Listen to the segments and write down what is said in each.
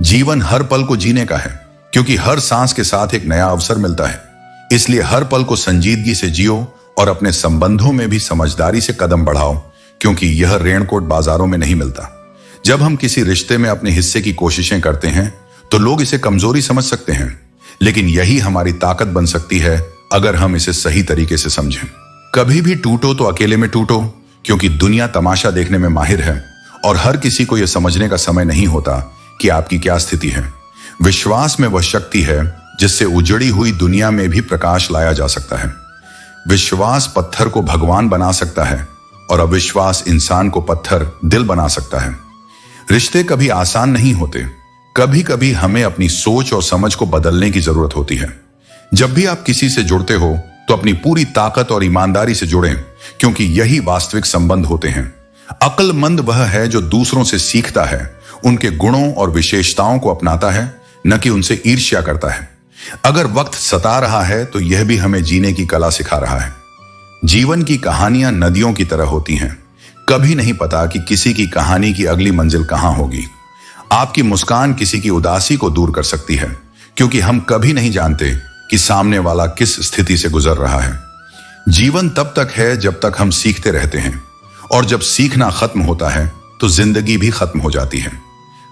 जीवन हर पल को जीने का है, क्योंकि हर सांस के साथ एक नया अवसर मिलता है। इसलिए हर पल को संजीदगी से जियो और अपने संबंधों में भी समझदारी से कदम बढ़ाओ, क्योंकि यह रेनकोट बाजारों में नहीं मिलता। जब हम किसी रिश्ते में अपने हिस्से की कोशिशें करते हैं तो लोग इसे कमजोरी समझ सकते हैं, लेकिन यही हमारी ताकत बन सकती है अगर हम इसे सही तरीके से समझें। कभी भी टूटो तो अकेले में टूटो, क्योंकि दुनिया तमाशा देखने में माहिर है और हर किसी को यह समझने का समय नहीं होता कि आपकी क्या स्थिति है। विश्वास में वह शक्ति है जिससे उजड़ी हुई दुनिया में भी प्रकाश लाया जा सकता है। विश्वास पत्थर को भगवान बना सकता है और अविश्वास इंसान को पत्थर दिल बना सकता है। रिश्ते कभी आसान नहीं होते। कभी कभी हमें अपनी सोच और समझ को बदलने की जरूरत होती है। जब भी आप किसी से जुड़ते हो तो अपनी पूरी ताकत और ईमानदारी से जुड़ें, क्योंकि यही वास्तविक संबंध होते हैं। अक्लमंद वह है जो दूसरों से सीखता है, उनके गुणों और विशेषताओं को अपनाता है, न कि उनसे ईर्ष्या करता है। अगर वक्त सता रहा है तो यह भी हमें जीने की कला सिखा रहा है। जीवन की कहानियां नदियों की तरह होती हैं। कभी नहीं पता कि किसी की कहानी की अगली मंजिल कहां होगी। आपकी मुस्कान किसी की उदासी को दूर कर सकती है, क्योंकि हम कभी नहीं जानते कि सामने वाला किस स्थिति से गुजर रहा है। जीवन तब तक है जब तक हम सीखते रहते हैं, और जब सीखना खत्म होता है तो जिंदगी भी खत्म हो जाती है।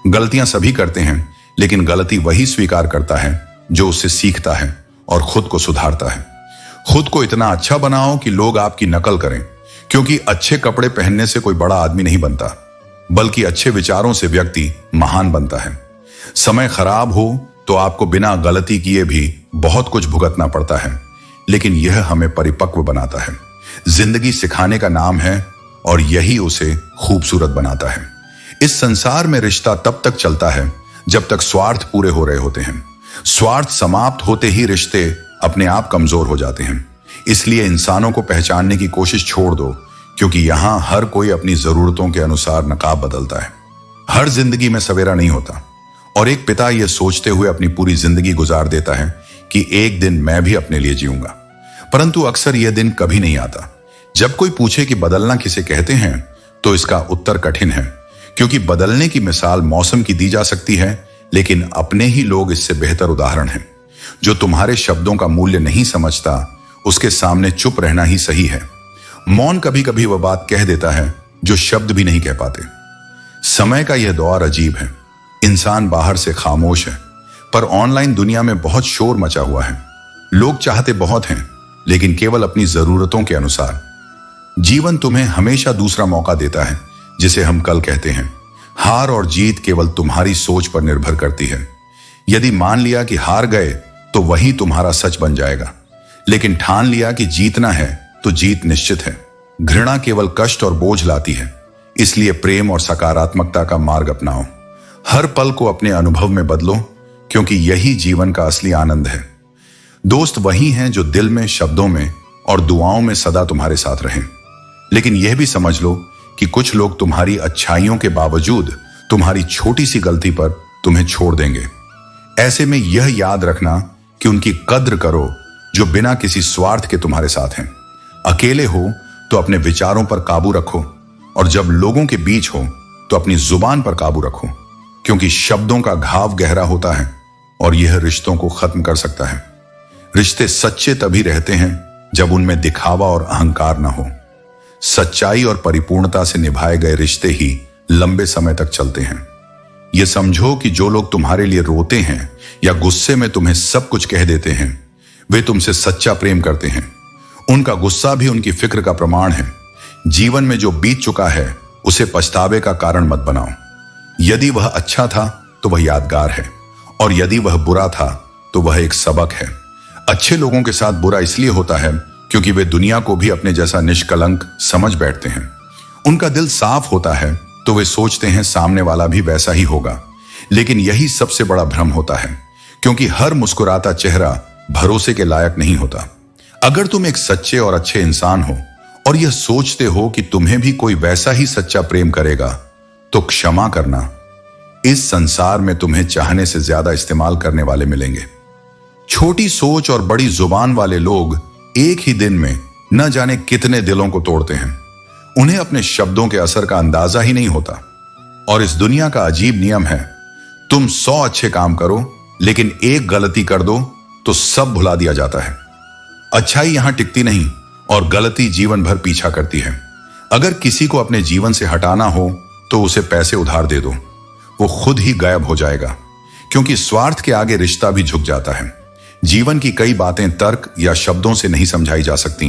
गलतियां सभी करते हैं, लेकिन गलती वही स्वीकार करता है जो उससे सीखता है और खुद को सुधारता है। खुद को इतना अच्छा बनाओ कि लोग आपकी नकल करें, क्योंकि अच्छे कपड़े पहनने से कोई बड़ा आदमी नहीं बनता, बल्कि अच्छे विचारों से व्यक्ति महान बनता है। समय खराब हो तो आपको बिना गलती किए भी बहुत कुछ भुगतना पड़ता है, लेकिन यह हमें परिपक्व बनाता है। जिंदगी सिखाने का नाम है और यही उसे खूबसूरत बनाता है। इस संसार में रिश्ता तब तक चलता है जब तक स्वार्थ पूरे हो रहे होते हैं। स्वार्थ समाप्त होते ही रिश्ते अपने आप कमजोर हो जाते हैं। इसलिए इंसानों को पहचानने की कोशिश छोड़ दो, क्योंकि यहां हर कोई अपनी जरूरतों के अनुसार नकाब बदलता है। हर जिंदगी में सवेरा नहीं होता, और एक पिता यह सोचते हुए अपनी पूरी जिंदगी गुजार देता है कि एक दिन मैं भी अपने लिए जीऊंगा, परंतु अक्सर यह दिन कभी नहीं आता। जब कोई पूछे कि बदलना किसे कहते हैं, तो इसका उत्तर कठिन है, क्योंकि बदलने की मिसाल मौसम की दी जा सकती है, लेकिन अपने ही लोग इससे बेहतर उदाहरण हैं। जो तुम्हारे शब्दों का मूल्य नहीं समझता, उसके सामने चुप रहना ही सही है। मौन कभी कभी वह बात कह देता है जो शब्द भी नहीं कह पाते। समय का यह दौर अजीब है। इंसान बाहर से खामोश है, पर ऑनलाइन दुनिया में बहुत शोर मचा हुआ है। लोग चाहते बहुत हैं, लेकिन केवल अपनी जरूरतों के अनुसार। जीवन तुम्हें हमेशा दूसरा मौका देता है, जिसे हम कल कहते हैं। हार और जीत केवल तुम्हारी सोच पर निर्भर करती है। यदि मान लिया कि हार गए तो वही तुम्हारा सच बन जाएगा, लेकिन ठान लिया कि जीतना है तो जीत निश्चित है। घृणा केवल कष्ट और बोझ लाती है, इसलिए प्रेम और सकारात्मकता का मार्ग अपनाओ। हर पल को अपने अनुभव में बदलो, क्योंकि यही जीवन का असली आनंद है। दोस्त वही हैं जो दिल में, शब्दों में और दुआओं में सदा तुम्हारे साथ रहें। लेकिन यह भी समझ लो कि कुछ लोग तुम्हारी अच्छाइयों के बावजूद तुम्हारी छोटी सी गलती पर तुम्हें छोड़ देंगे। ऐसे में यह याद रखना कि उनकी कद्र करो जो बिना किसी स्वार्थ के तुम्हारे साथ हैं। अकेले हो तो अपने विचारों पर काबू रखो, और जब लोगों के बीच हो तो अपनी जुबान पर काबू रखो, क्योंकि शब्दों का घाव गहरा होता है और यह रिश्तों को खत्म कर सकता है। रिश्ते सच्चे तभी रहते हैं जब उनमें दिखावा और अहंकार न हो। सच्चाई और परिपूर्णता से निभाए गए रिश्ते ही लंबे समय तक चलते हैं। यह समझो कि जो लोग तुम्हारे लिए रोते हैं या गुस्से में तुम्हें सब कुछ कह देते हैं, वे तुमसे सच्चा प्रेम करते हैं। उनका गुस्सा भी उनकी फिक्र का प्रमाण है। जीवन में जो बीत चुका है उसे पछतावे का कारण मत बनाओ। यदि वह अच्छा था तो वह यादगार है, और यदि वह बुरा था तो वह एक सबक है। अच्छे लोगों के साथ बुरा इसलिए होता है क्योंकि वे दुनिया को भी अपने जैसा निष्कलंक समझ बैठते हैं। उनका दिल साफ होता है तो वे सोचते हैं सामने वाला भी वैसा ही होगा, लेकिन यही सबसे बड़ा भ्रम होता है, क्योंकि हर मुस्कुराता चेहरा भरोसे के लायक नहीं होता। अगर तुम एक सच्चे और अच्छे इंसान हो और यह सोचते हो कि तुम्हें भी कोई वैसा ही सच्चा प्रेम करेगा, तो क्षमा करना। इस संसार में तुम्हें चाहने से ज्यादा इस्तेमाल करने वाले मिलेंगे। छोटी सोच और बड़ी जुबान वाले लोग एक ही दिन में न जाने कितने दिलों को तोड़ते हैं। उन्हें अपने शब्दों के असर का अंदाजा ही नहीं होता। और इस दुनिया का अजीब नियम है, तुम 100 अच्छे काम करो, लेकिन एक गलती कर दो तो सब भुला दिया जाता है। अच्छाई यहां टिकती नहीं और गलती जीवन भर पीछा करती है। अगर किसी को अपने जीवन से हटाना हो तो उसे पैसे उधार दे दो, वो खुद ही गायब हो जाएगा, क्योंकि स्वार्थ के आगे रिश्ता भी झुक जाता है। जीवन की कई बातें तर्क या शब्दों से नहीं समझाई जा सकती,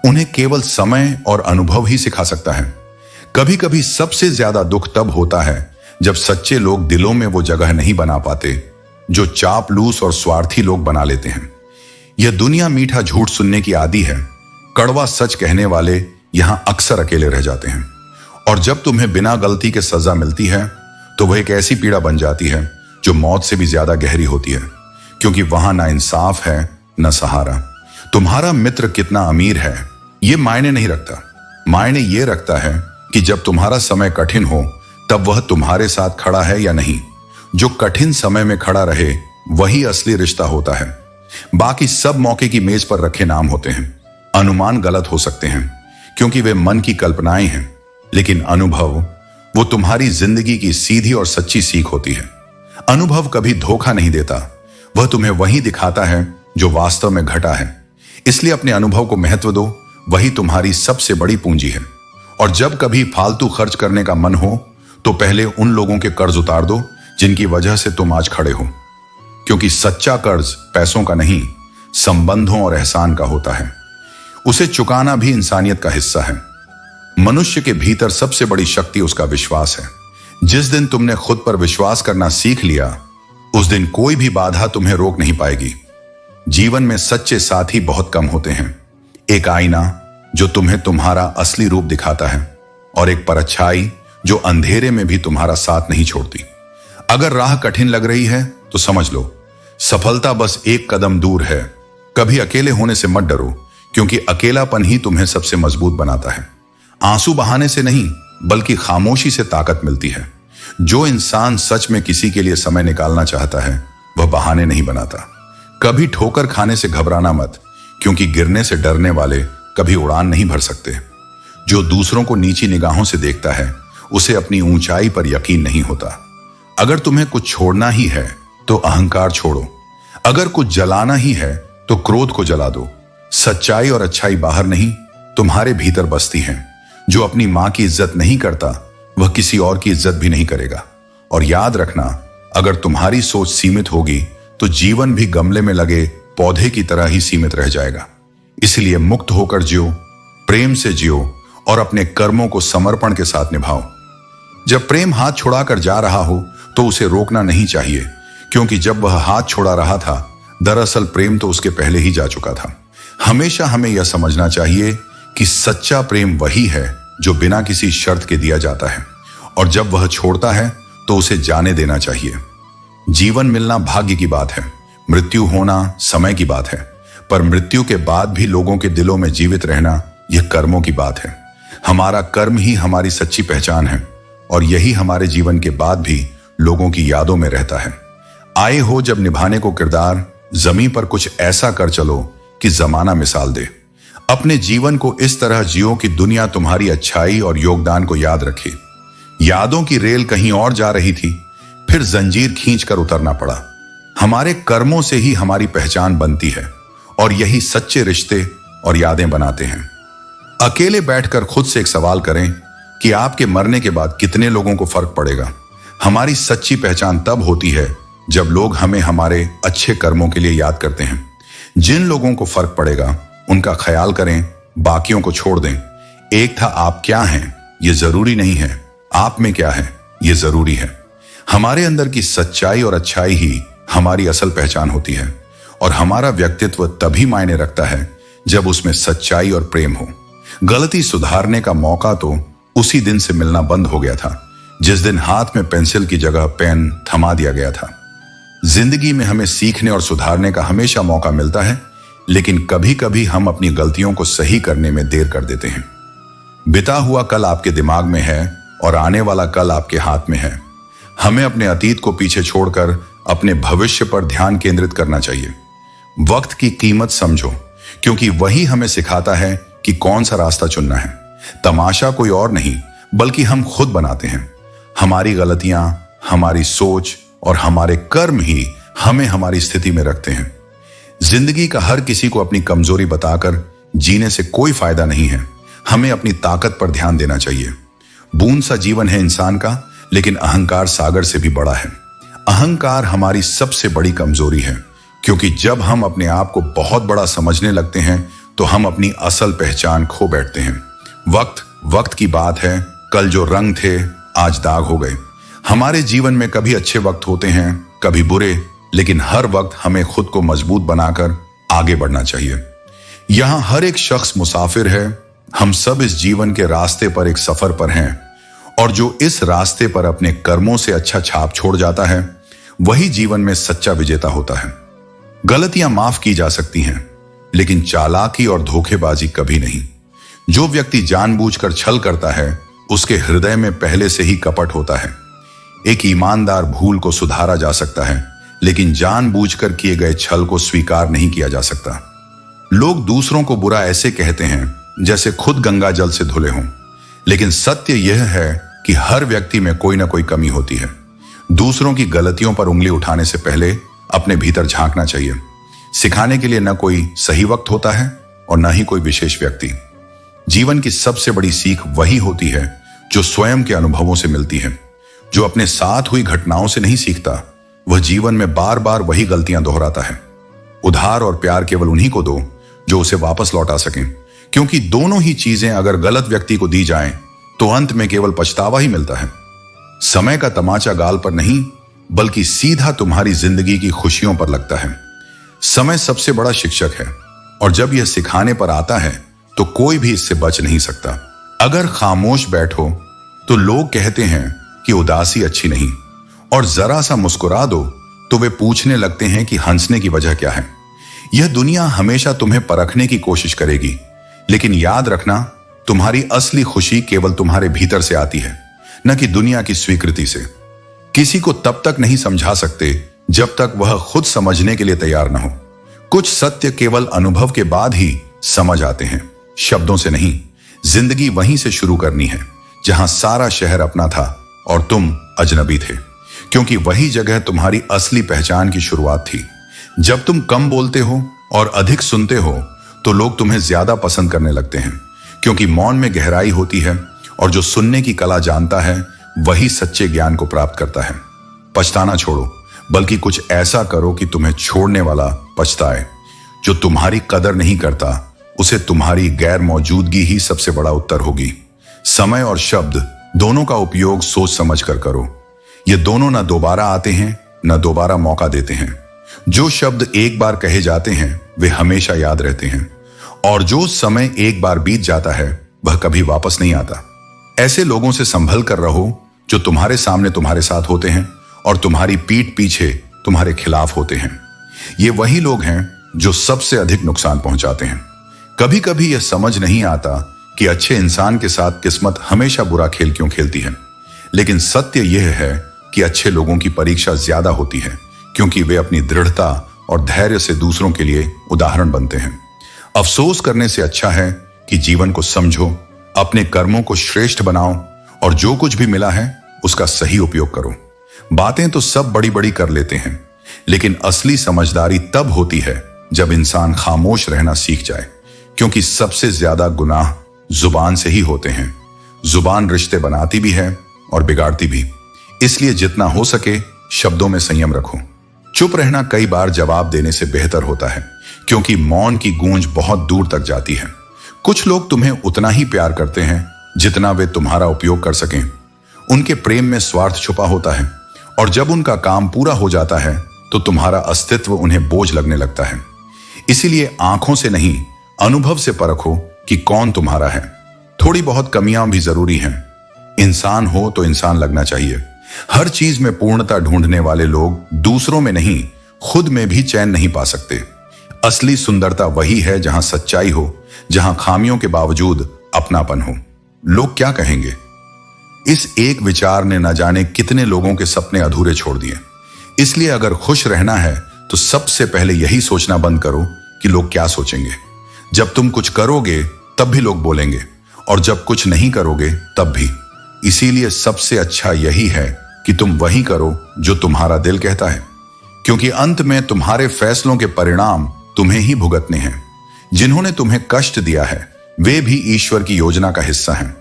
उन्हें केवल समय और अनुभव ही सिखा सकता है। कभी कभी सबसे ज्यादा दुख तब होता है जब सच्चे लोग दिलों में वो जगह नहीं बना पाते जो चापलूस और स्वार्थी लोग बना लेते हैं। यह दुनिया मीठा झूठ सुनने की आदी है। कड़वा सच कहने वाले यहां अक्सर अकेले रह जाते हैं, और जब तुम्हें बिना गलती के सजा मिलती है तो वह एक ऐसी पीड़ा बन जाती है जो मौत से भी ज्यादा गहरी होती है, क्योंकि वहां ना इंसाफ है न सहारा। तुम्हारा मित्र कितना अमीर है यह मायने नहीं रखता, मायने यह रखता है कि जब तुम्हारा समय कठिन हो तब वह तुम्हारे साथ खड़ा है या नहीं। जो कठिन समय में खड़ा रहे वही असली रिश्ता होता है। बाकी सब मौके की मेज पर रखे नाम होते हैं। अनुमान गलत हो सकते हैं क्योंकि वे मन की कल्पनाएं हैं, लेकिन अनुभव वो तुम्हारी जिंदगी की सीधी और सच्ची सीख होती है। अनुभव कभी धोखा नहीं देता, वह तुम्हें वही दिखाता है जो वास्तव में घटा है। इसलिए अपने अनुभव को महत्व दो, वही तुम्हारी सबसे बड़ी पूंजी है। और जब कभी फालतू खर्च करने का मन हो तो पहले उन लोगों के कर्ज उतार दो जिनकी वजह से तुम आज खड़े हो, क्योंकि सच्चा कर्ज पैसों का नहीं, संबंधों और एहसान का होता है। उसे चुकाना भी इंसानियत का हिस्सा है। मनुष्य के भीतर सबसे बड़ी शक्ति उसका विश्वास है। जिस दिन तुमने खुद पर विश्वास करना सीख लिया, उस दिन कोई भी बाधा तुम्हें रोक नहीं पाएगी। जीवन में सच्चे साथी बहुत कम होते हैं। एक आईना जो तुम्हें तुम्हारा असली रूप दिखाता है, और एक परछाई जो अंधेरे में भी तुम्हारा साथ नहीं छोड़ती। अगर राह कठिन लग रही है तो समझ लो सफलता बस एक कदम दूर है। कभी अकेले होने से मत डरो, क्योंकि अकेलापन ही तुम्हें सबसे मजबूत बनाता है। आंसू बहाने से नहीं, बल्कि खामोशी से ताकत मिलती है। जो इंसान सच में किसी के लिए समय निकालना चाहता है वह बहाने नहीं बनाता। कभी ठोकर खाने से घबराना मत, क्योंकि गिरने से डरने वाले कभी उड़ान नहीं भर सकते। जो दूसरों को नीची निगाहों से देखता है उसे अपनी ऊंचाई पर यकीन नहीं होता। अगर तुम्हें कुछ छोड़ना ही है तो अहंकार छोड़ो, अगर कुछ जलाना ही है तो क्रोध को जला दो। सच्चाई और अच्छाई बाहर नहीं, तुम्हारे भीतर बसती है। जो अपनी मां की इज्जत नहीं करता वह किसी और की इज्जत भी नहीं करेगा। और याद रखना, अगर तुम्हारी सोच सीमित होगी तो जीवन भी गमले में लगे पौधे की तरह ही सीमित रह जाएगा। इसलिए मुक्त होकर जियो, प्रेम से जियो और अपने कर्मों को समर्पण के साथ निभाओ। जब प्रेम हाथ छुड़ाकर जा रहा हो तो उसे रोकना नहीं चाहिए, क्योंकि जब वह हाथ छुड़ा रहा था दरअसल प्रेम तो उसके पहले ही जा चुका था। हमेशा हमें यह समझना चाहिए कि सच्चा प्रेम वही है जो बिना किसी शर्त के दिया जाता है, और जब वह छोड़ता है तो उसे जाने देना चाहिए। जीवन मिलना भाग्य की बात है, मृत्यु होना समय की बात है, पर मृत्यु के बाद भी लोगों के दिलों में जीवित रहना यह कर्मों की बात है। हमारा कर्म ही हमारी सच्ची पहचान है, और यही हमारे जीवन के बाद भी लोगों की यादों में रहता है। आए हो जब निभाने को किरदार, जमीन पर कुछ ऐसा कर चलो कि जमाना मिसाल दे। अपने जीवन को इस तरह जियो कि दुनिया तुम्हारी अच्छाई और योगदान को याद रखे। यादों की रेल कहीं और जा रही थी, फिर जंजीर खींचकर उतरना पड़ा। हमारे कर्मों से ही हमारी पहचान बनती है, और यही सच्चे रिश्ते और यादें बनाते हैं। अकेले बैठकर खुद से एक सवाल करें कि आपके मरने के बाद कितने लोगों को फर्क पड़ेगा। हमारी सच्ची पहचान तब होती है जब लोग हमें हमारे अच्छे कर्मों के लिए याद करते हैं। जिन लोगों को फर्क पड़ेगा उनका ख्याल करें, बाकियों को छोड़ दें। एक था आप क्या हैं ये जरूरी नहीं है, आप में क्या है ये जरूरी है। हमारे अंदर की सच्चाई और अच्छाई ही हमारी असल पहचान होती है, और हमारा व्यक्तित्व तभी मायने रखता है जब उसमें सच्चाई और प्रेम हो। गलती सुधारने का मौका तो उसी दिन से मिलना बंद हो गया था जिस दिन हाथ में पेंसिल की जगह पेन थमा दिया गया था। जिंदगी में हमें सीखने और सुधारने का हमेशा मौका मिलता है, लेकिन कभी कभी हम अपनी गलतियों को सही करने में देर कर देते हैं। बिता हुआ कल आपके दिमाग में है और आने वाला कल आपके हाथ में है। हमें अपने अतीत को पीछे छोड़कर अपने भविष्य पर ध्यान केंद्रित करना चाहिए। वक्त की कीमत समझो, क्योंकि वही हमें सिखाता है कि कौन सा रास्ता चुनना है। तमाशा कोई और नहीं बल्कि हम खुद बनाते हैं। हमारी गलतियां, हमारी सोच और हमारे कर्म ही हमें हमारी स्थिति में रखते हैं। जिंदगी का हर किसी को अपनी कमजोरी बताकर जीने से कोई फायदा नहीं है। हमें अपनी ताकत पर ध्यान देना चाहिए। बूंद सा जीवन है इंसान का, लेकिन अहंकार सागर से भी बड़ा है। अहंकार हमारी सबसे बड़ी कमजोरी है, क्योंकि जब हम अपने आप को बहुत बड़ा समझने लगते हैं तो हम अपनी असल पहचान खो बैठते हैं। वक्त की बात है, कल जो रंग थे आज दाग हो गए। हमारे जीवन में कभी अच्छे वक्त होते हैं, कभी बुरे, लेकिन हर वक्त हमें खुद को मजबूत बनाकर आगे बढ़ना चाहिए। यहां हर एक शख्स मुसाफिर है। हम सब इस जीवन के रास्ते पर एक सफर पर हैं, और जो इस रास्ते पर अपने कर्मों से अच्छा छाप छोड़ जाता है वही जीवन में सच्चा विजेता होता है। गलतियां माफ की जा सकती हैं, लेकिन चालाकी और धोखेबाजी कभी नहीं। जो व्यक्ति जानबूझकर छल करता है उसके हृदय में पहले से ही कपट होता है। एक ईमानदार भूल को सुधारा जा सकता है, लेकिन जानबूझकर किए गए छल को स्वीकार नहीं किया जा सकता। लोग दूसरों को बुरा ऐसे कहते हैं जैसे खुद गंगा जल से धुले हों, लेकिन सत्य यह है कि हर व्यक्ति में कोई ना कोई कमी होती है। दूसरों की गलतियों पर उंगली उठाने से पहले अपने भीतर झांकना चाहिए। सिखाने के लिए न कोई सही वक्त होता है और न ही कोई विशेष व्यक्ति। जीवन की सबसे बड़ी सीख वही होती है जो स्वयं के अनुभवों से मिलती है। जो अपने साथ हुई घटनाओं से नहीं सीखता, वह जीवन में बार बार वही गलतियां दोहराता है। उधार और प्यार केवल उन्हीं को दो जो उसे वापस लौटा सकें, क्योंकि दोनों ही चीजें अगर गलत व्यक्ति को दी जाएं तो अंत में केवल पछतावा ही मिलता है। समय का तमाचा गाल पर नहीं, बल्कि सीधा तुम्हारी जिंदगी की खुशियों पर लगता है। समय सबसे बड़ा शिक्षक है, और जब यह सिखाने पर आता है तो कोई भी इससे बच नहीं सकता। अगर खामोश बैठो तो लोग कहते हैं कि उदासी अच्छी नहीं, और जरा सा मुस्कुरा दो तो वे पूछने लगते हैं कि हंसने की वजह क्या है। यह दुनिया हमेशा तुम्हें परखने की कोशिश करेगी, लेकिन याद रखना, तुम्हारी असली खुशी केवल तुम्हारे भीतर से आती है, न कि दुनिया की स्वीकृति से। किसी को तब तक नहीं समझा सकते जब तक वह खुद समझने के लिए तैयार न हो। कुछ सत्य केवल अनुभव के बाद ही समझ आते हैं, शब्दों से नहीं। जिंदगी वहीं से शुरू करनी है जहां सारा शहर अपना था और तुम अजनबी थे, क्योंकि वही जगह तुम्हारी असली पहचान की शुरुआत थी। जब तुम कम बोलते हो और अधिक सुनते हो तो लोग तुम्हें ज्यादा पसंद करने लगते हैं, क्योंकि मौन में गहराई होती है, और जो सुनने की कला जानता है वही सच्चे ज्ञान को प्राप्त करता है। पछताना छोड़ो, बल्कि कुछ ऐसा करो कि तुम्हें छोड़ने वाला पछताए। जो तुम्हारी कदर नहीं करता उसे तुम्हारी गैर मौजूदगी ही सबसे बड़ा उत्तर होगी। समय और शब्द दोनों का उपयोग सोच समझ कर करो। ये दोनों न दोबारा आते हैं न दोबारा मौका देते हैं। जो शब्द एक बार कहे जाते हैं वे हमेशा याद रहते हैं, और जो समय एक बार बीत जाता है वह कभी वापस नहीं आता। ऐसे लोगों से संभल कर रहो जो तुम्हारे सामने तुम्हारे साथ होते हैं और तुम्हारी पीठ पीछे तुम्हारे खिलाफ होते हैं। ये वही लोग हैं जो सबसे अधिक नुकसान पहुंचाते हैं। कभी कभी यह समझ नहीं आता कि अच्छे इंसान के साथ किस्मत हमेशा बुरा खेल क्यों खेलती है, लेकिन सत्य यह है कि अच्छे लोगों की परीक्षा ज्यादा होती है, क्योंकि वे अपनी दृढ़ता और धैर्य से दूसरों के लिए उदाहरण बनते हैं। अफसोस करने से अच्छा है कि जीवन को समझो, अपने कर्मों को श्रेष्ठ बनाओ, और जो कुछ भी मिला है उसका सही उपयोग करो। बातें तो सब बड़ी बड़ी कर लेते हैं, लेकिन असली समझदारी तब होती है जब इंसान खामोश रहना सीख जाए, क्योंकि सबसे ज्यादा गुनाह जुबान से ही होते हैं। जुबान रिश्ते बनाती भी है और बिगाड़ती भी। इसलिए जितना हो सके शब्दों में संयम रखो। चुप रहना कई बार जवाब देने से बेहतर होता है, क्योंकि मौन की गूंज बहुत दूर तक जाती है। कुछ लोग तुम्हें उतना ही प्यार करते हैं जितना वे तुम्हारा उपयोग कर सकें। उनके प्रेम में स्वार्थ छुपा होता है, और जब उनका काम पूरा हो जाता है तो तुम्हारा अस्तित्व उन्हें बोझ लगने लगता है। इसीलिए आंखों से नहीं, अनुभव से परखो कि कौन तुम्हारा है। थोड़ी बहुत कमियां भी जरूरी हैं। इंसान हो तो इंसान लगना चाहिए। हर चीज में पूर्णता ढूंढने वाले लोग दूसरों में नहीं, खुद में भी चैन नहीं पा सकते। असली सुंदरता वही है जहां सच्चाई हो, जहां खामियों के बावजूद अपनापन हो। लोग क्या कहेंगे, इस एक विचार ने न जाने कितने लोगों के सपने अधूरे छोड़ दिए। इसलिए अगर खुश रहना है तो सबसे पहले यही सोचना बंद करो कि लोग क्या सोचेंगे। जब तुम कुछ करोगे तब भी लोग बोलेंगे, और जब कुछ नहीं करोगे तब भी। इसीलिए सबसे अच्छा यही है कि तुम वही करो जो तुम्हारा दिल कहता है, क्योंकि अंत में तुम्हारे फैसलों के परिणाम तुम्हें ही भुगतने हैं। जिन्होंने तुम्हें कष्ट दिया है वे भी ईश्वर की योजना का हिस्सा हैं।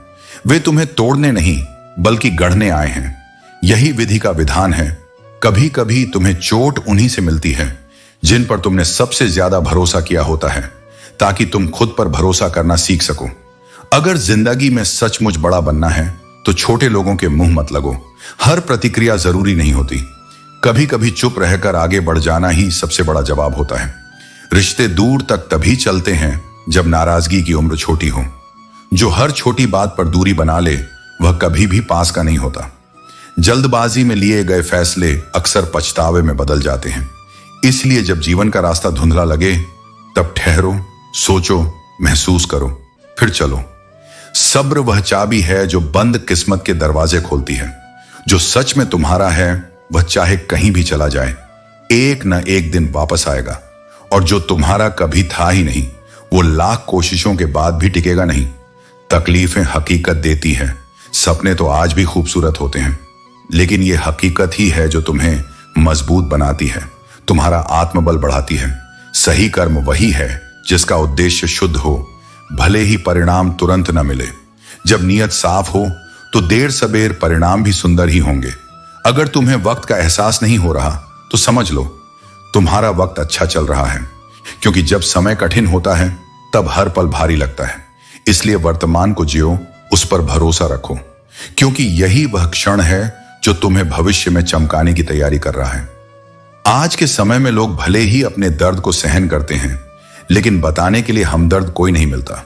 वे तुम्हें तोड़ने नहीं बल्कि गढ़ने आए हैं। यही विधि का विधान है। कभी कभी तुम्हें चोट उन्हीं से मिलती है जिन पर तुमने सबसे ज्यादा भरोसा किया होता है, ताकि तुम खुद पर भरोसा करना सीख सको। अगर जिंदगी में सचमुच बड़ा बनना है तो छोटे लोगों के मुंह मत लगो। हर प्रतिक्रिया जरूरी नहीं होती। कभी कभी चुप रहकर आगे बढ़ जाना ही सबसे बड़ा जवाब होता है। रिश्ते दूर तक तभी चलते हैं जब नाराजगी की उम्र छोटी हो। जो हर छोटी बात पर दूरी बना ले वह कभी भी पास का नहीं होता। जल्दबाजी में लिए गए फैसले अक्सर पछतावे में बदल जाते हैं। इसलिए जब जीवन का रास्ता धुंधला लगे तब ठहरो, सोचो, महसूस करो, फिर चलो। सब्र वह चाबी है जो बंद किस्मत के दरवाजे खोलती है। जो सच में तुम्हारा है वह चाहे कहीं भी चला जाए एक न एक दिन वापस आएगा, और जो तुम्हारा कभी था ही नहीं वो लाख कोशिशों के बाद भी टिकेगा नहीं। तकलीफें हकीकत देती हैं। सपने तो आज भी खूबसूरत होते हैं, लेकिन ये हकीकत ही है जो तुम्हें मजबूत बनाती है, तुम्हारा आत्मबल बढ़ाती है। सही कर्म वही है जिसका उद्देश्य शुद्ध हो, भले ही परिणाम तुरंत न मिले। जब नीयत साफ हो तो देर सबेर परिणाम भी सुंदर ही होंगे। अगर तुम्हें वक्त का एहसास नहीं हो रहा तो समझ लो तुम्हारा वक्त अच्छा चल रहा है, क्योंकि जब समय कठिन होता है तब हर पल भारी लगता है। इसलिए वर्तमान को जियो, उस पर भरोसा रखो, क्योंकि यही वह क्षण है जो तुम्हें भविष्य में चमकाने की तैयारी कर रहा है। आज के समय में लोग भले ही अपने दर्द को सहन करते हैं, लेकिन बताने के लिए हमदर्द कोई नहीं मिलता।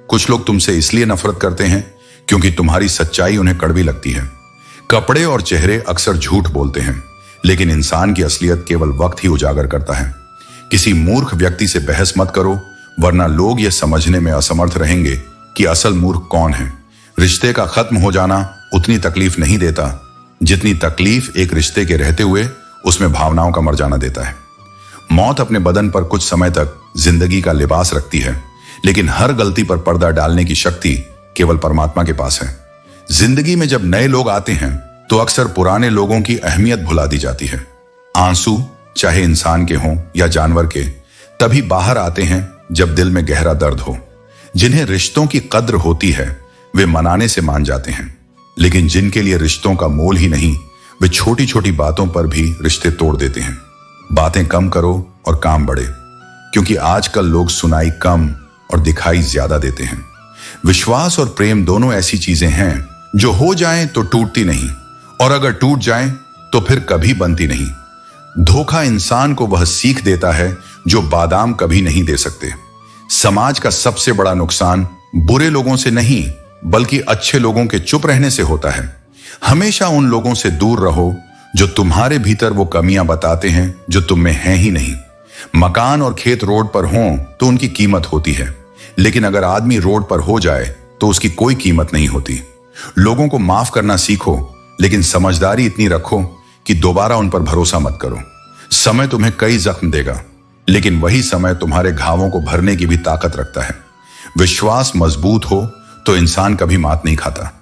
कुछ लोग तुमसे इसलिए नफरत करते हैं क्योंकि तुम्हारी सच्चाई उन्हें कड़वी लगती है। कपड़े और चेहरे अक्सर झूठ बोलते हैं, लेकिन इंसान की असलियत केवल वक्त ही उजागर करता है। किसी मूर्ख व्यक्ति से बहस मत करो, वरना लोग यह समझने में असमर्थ रहेंगे कि असल मूर्ख कौन है। रिश्ते का खत्म हो जाना उतनी तकलीफ नहीं देता जितनी तकलीफ एक रिश्ते के रहते हुए उसमें भावनाओं का मर जाना देता है। मौत अपने बदन पर कुछ समय तक जिंदगी का लिबास रखती है, लेकिन हर गलती पर पर्दा डालने की शक्ति केवल परमात्मा के पास है। जिंदगी में जब नए लोग आते हैं तो अक्सर पुराने लोगों की अहमियत भुला दी जाती है। आंसू चाहे इंसान के हों या जानवर के, तभी बाहर आते हैं जब दिल में गहरा दर्द हो। जिन्हें रिश्तों की कद्र होती है वे मनाने से मान जाते हैं, लेकिन जिनके लिए रिश्तों का मोल ही नहीं वे छोटी छोटी बातों पर भी रिश्ते तोड़ देते हैं। बातें कम करो और काम बढ़े, क्योंकि आजकल लोग सुनाई कम और दिखाई ज्यादा देते हैं। विश्वास और प्रेम दोनों ऐसी चीजें हैं जो हो जाएं तो टूटती नहीं, और अगर टूट जाएं तो फिर कभी बनती नहीं। धोखा इंसान को वह सीख देता है जो बादाम कभी नहीं दे सकते। समाज का सबसे बड़ा नुकसान बुरे लोगों से नहीं बल्कि अच्छे लोगों के चुप रहने से होता है। हमेशा उन लोगों से दूर रहो जो तुम्हारे भीतर वो कमियां बताते हैं जो तुम में हैं ही नहीं। मकान और खेत रोड पर हों तो उनकी कीमत होती है, लेकिन अगर आदमी रोड पर हो जाए तो उसकी कोई कीमत नहीं होती। लोगों को माफ करना सीखो, लेकिन समझदारी इतनी रखो कि दोबारा उन पर भरोसा मत करो। समय तुम्हें कई जख्म देगा, लेकिन वही समय तुम्हारे घावों को भरने की भी ताकत रखता है। विश्वास मजबूत हो तो इंसान कभी मात नहीं खाता।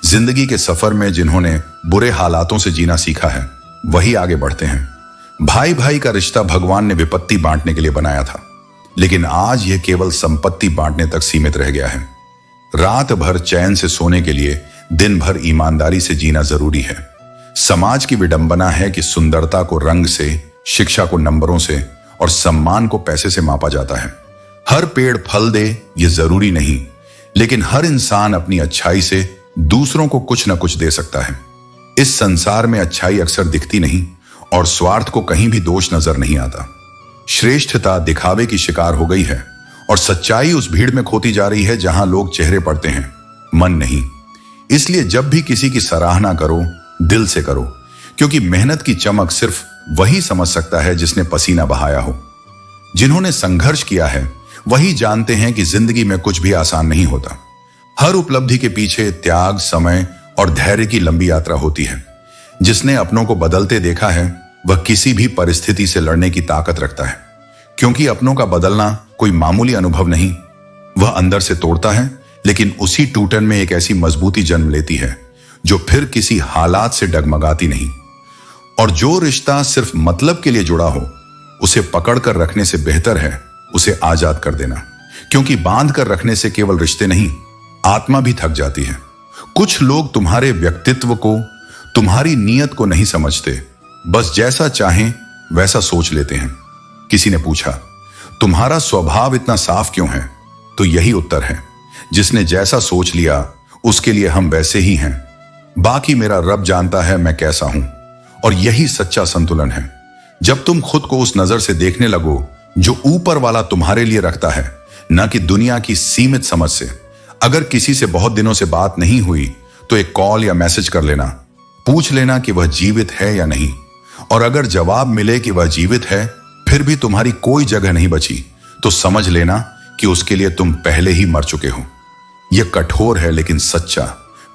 जिंदगी के सफर में जिन्होंने बुरे हालातों से जीना सीखा है वही आगे बढ़ते हैं। भाई भाई का रिश्ता भगवान ने विपत्ति बांटने के लिए बनाया था, लेकिन आज यह केवल संपत्ति बांटने तक सीमित रह गया है। रात भर चैन से सोने के लिए दिन भर ईमानदारी से जीना जरूरी है। समाज की विडंबना है कि सुंदरता को रंग से, शिक्षा को नंबरों से और सम्मान को पैसे से मापा जाता है। हर पेड़ फल दे ये जरूरी नहीं, लेकिन हर इंसान अपनी अच्छाई से दूसरों को कुछ न कुछ दे सकता है। इस संसार में अच्छाई अक्सर दिखती नहीं और स्वार्थ को कहीं भी दोष नजर नहीं आता। श्रेष्ठता दिखावे की शिकार हो गई है और सच्चाई उस भीड़ में खोती जा रही है जहां लोग चेहरे पढ़ते हैं, मन नहीं। इसलिए जब भी किसी की सराहना करो दिल से करो, क्योंकि मेहनत की चमक सिर्फ वही समझ सकता है जिसने पसीना बहाया हो। जिन्होंने संघर्ष किया है वही जानते हैं कि जिंदगी में कुछ भी आसान नहीं होता। हर उपलब्धि के पीछे त्याग, समय और धैर्य की लंबी यात्रा होती है। जिसने अपनों को बदलते देखा है वह किसी भी परिस्थिति से लड़ने की ताकत रखता है, क्योंकि अपनों का बदलना कोई मामूली अनुभव नहीं, वह अंदर से तोड़ता है, लेकिन उसी टूटन में एक ऐसी मजबूती जन्म लेती है जो फिर किसी हालात से डगमगाती नहीं। और जो रिश्ता सिर्फ मतलब के लिए जुड़ा हो, उसे पकड़ कर रखने से बेहतर है उसे आजाद कर देना, क्योंकि बांध कर रखने से केवल रिश्ते नहीं, आत्मा भी थक जाती है। कुछ लोग तुम्हारे व्यक्तित्व को, तुम्हारी नीयत को नहीं समझते, बस जैसा चाहें वैसा सोच लेते हैं। किसी ने पूछा, तुम्हारा स्वभाव इतना साफ क्यों है? तो यही उत्तर है, जिसने जैसा सोच लिया उसके लिए हम वैसे ही हैं। बाकी मेरा रब जानता है मैं कैसा हूं। और यही सच्चा संतुलन है। जब तुम खुद को उस नजर से देखने लगो जो ऊपर वाला तुम्हारे लिए रखता है, न कि दुनिया की सीमित समझ से। अगर किसी से बहुत दिनों से बात नहीं हुई तो एक कॉल या मैसेज कर लेना, पूछ लेना कि वह जीवित है या नहीं। और अगर जवाब मिले कि वह जीवित है, फिर भी तुम्हारी कोई जगह नहीं बची, तो समझ लेना कि उसके लिए तुम पहले ही मर चुके हो। यह कठोर है लेकिन सच्चा।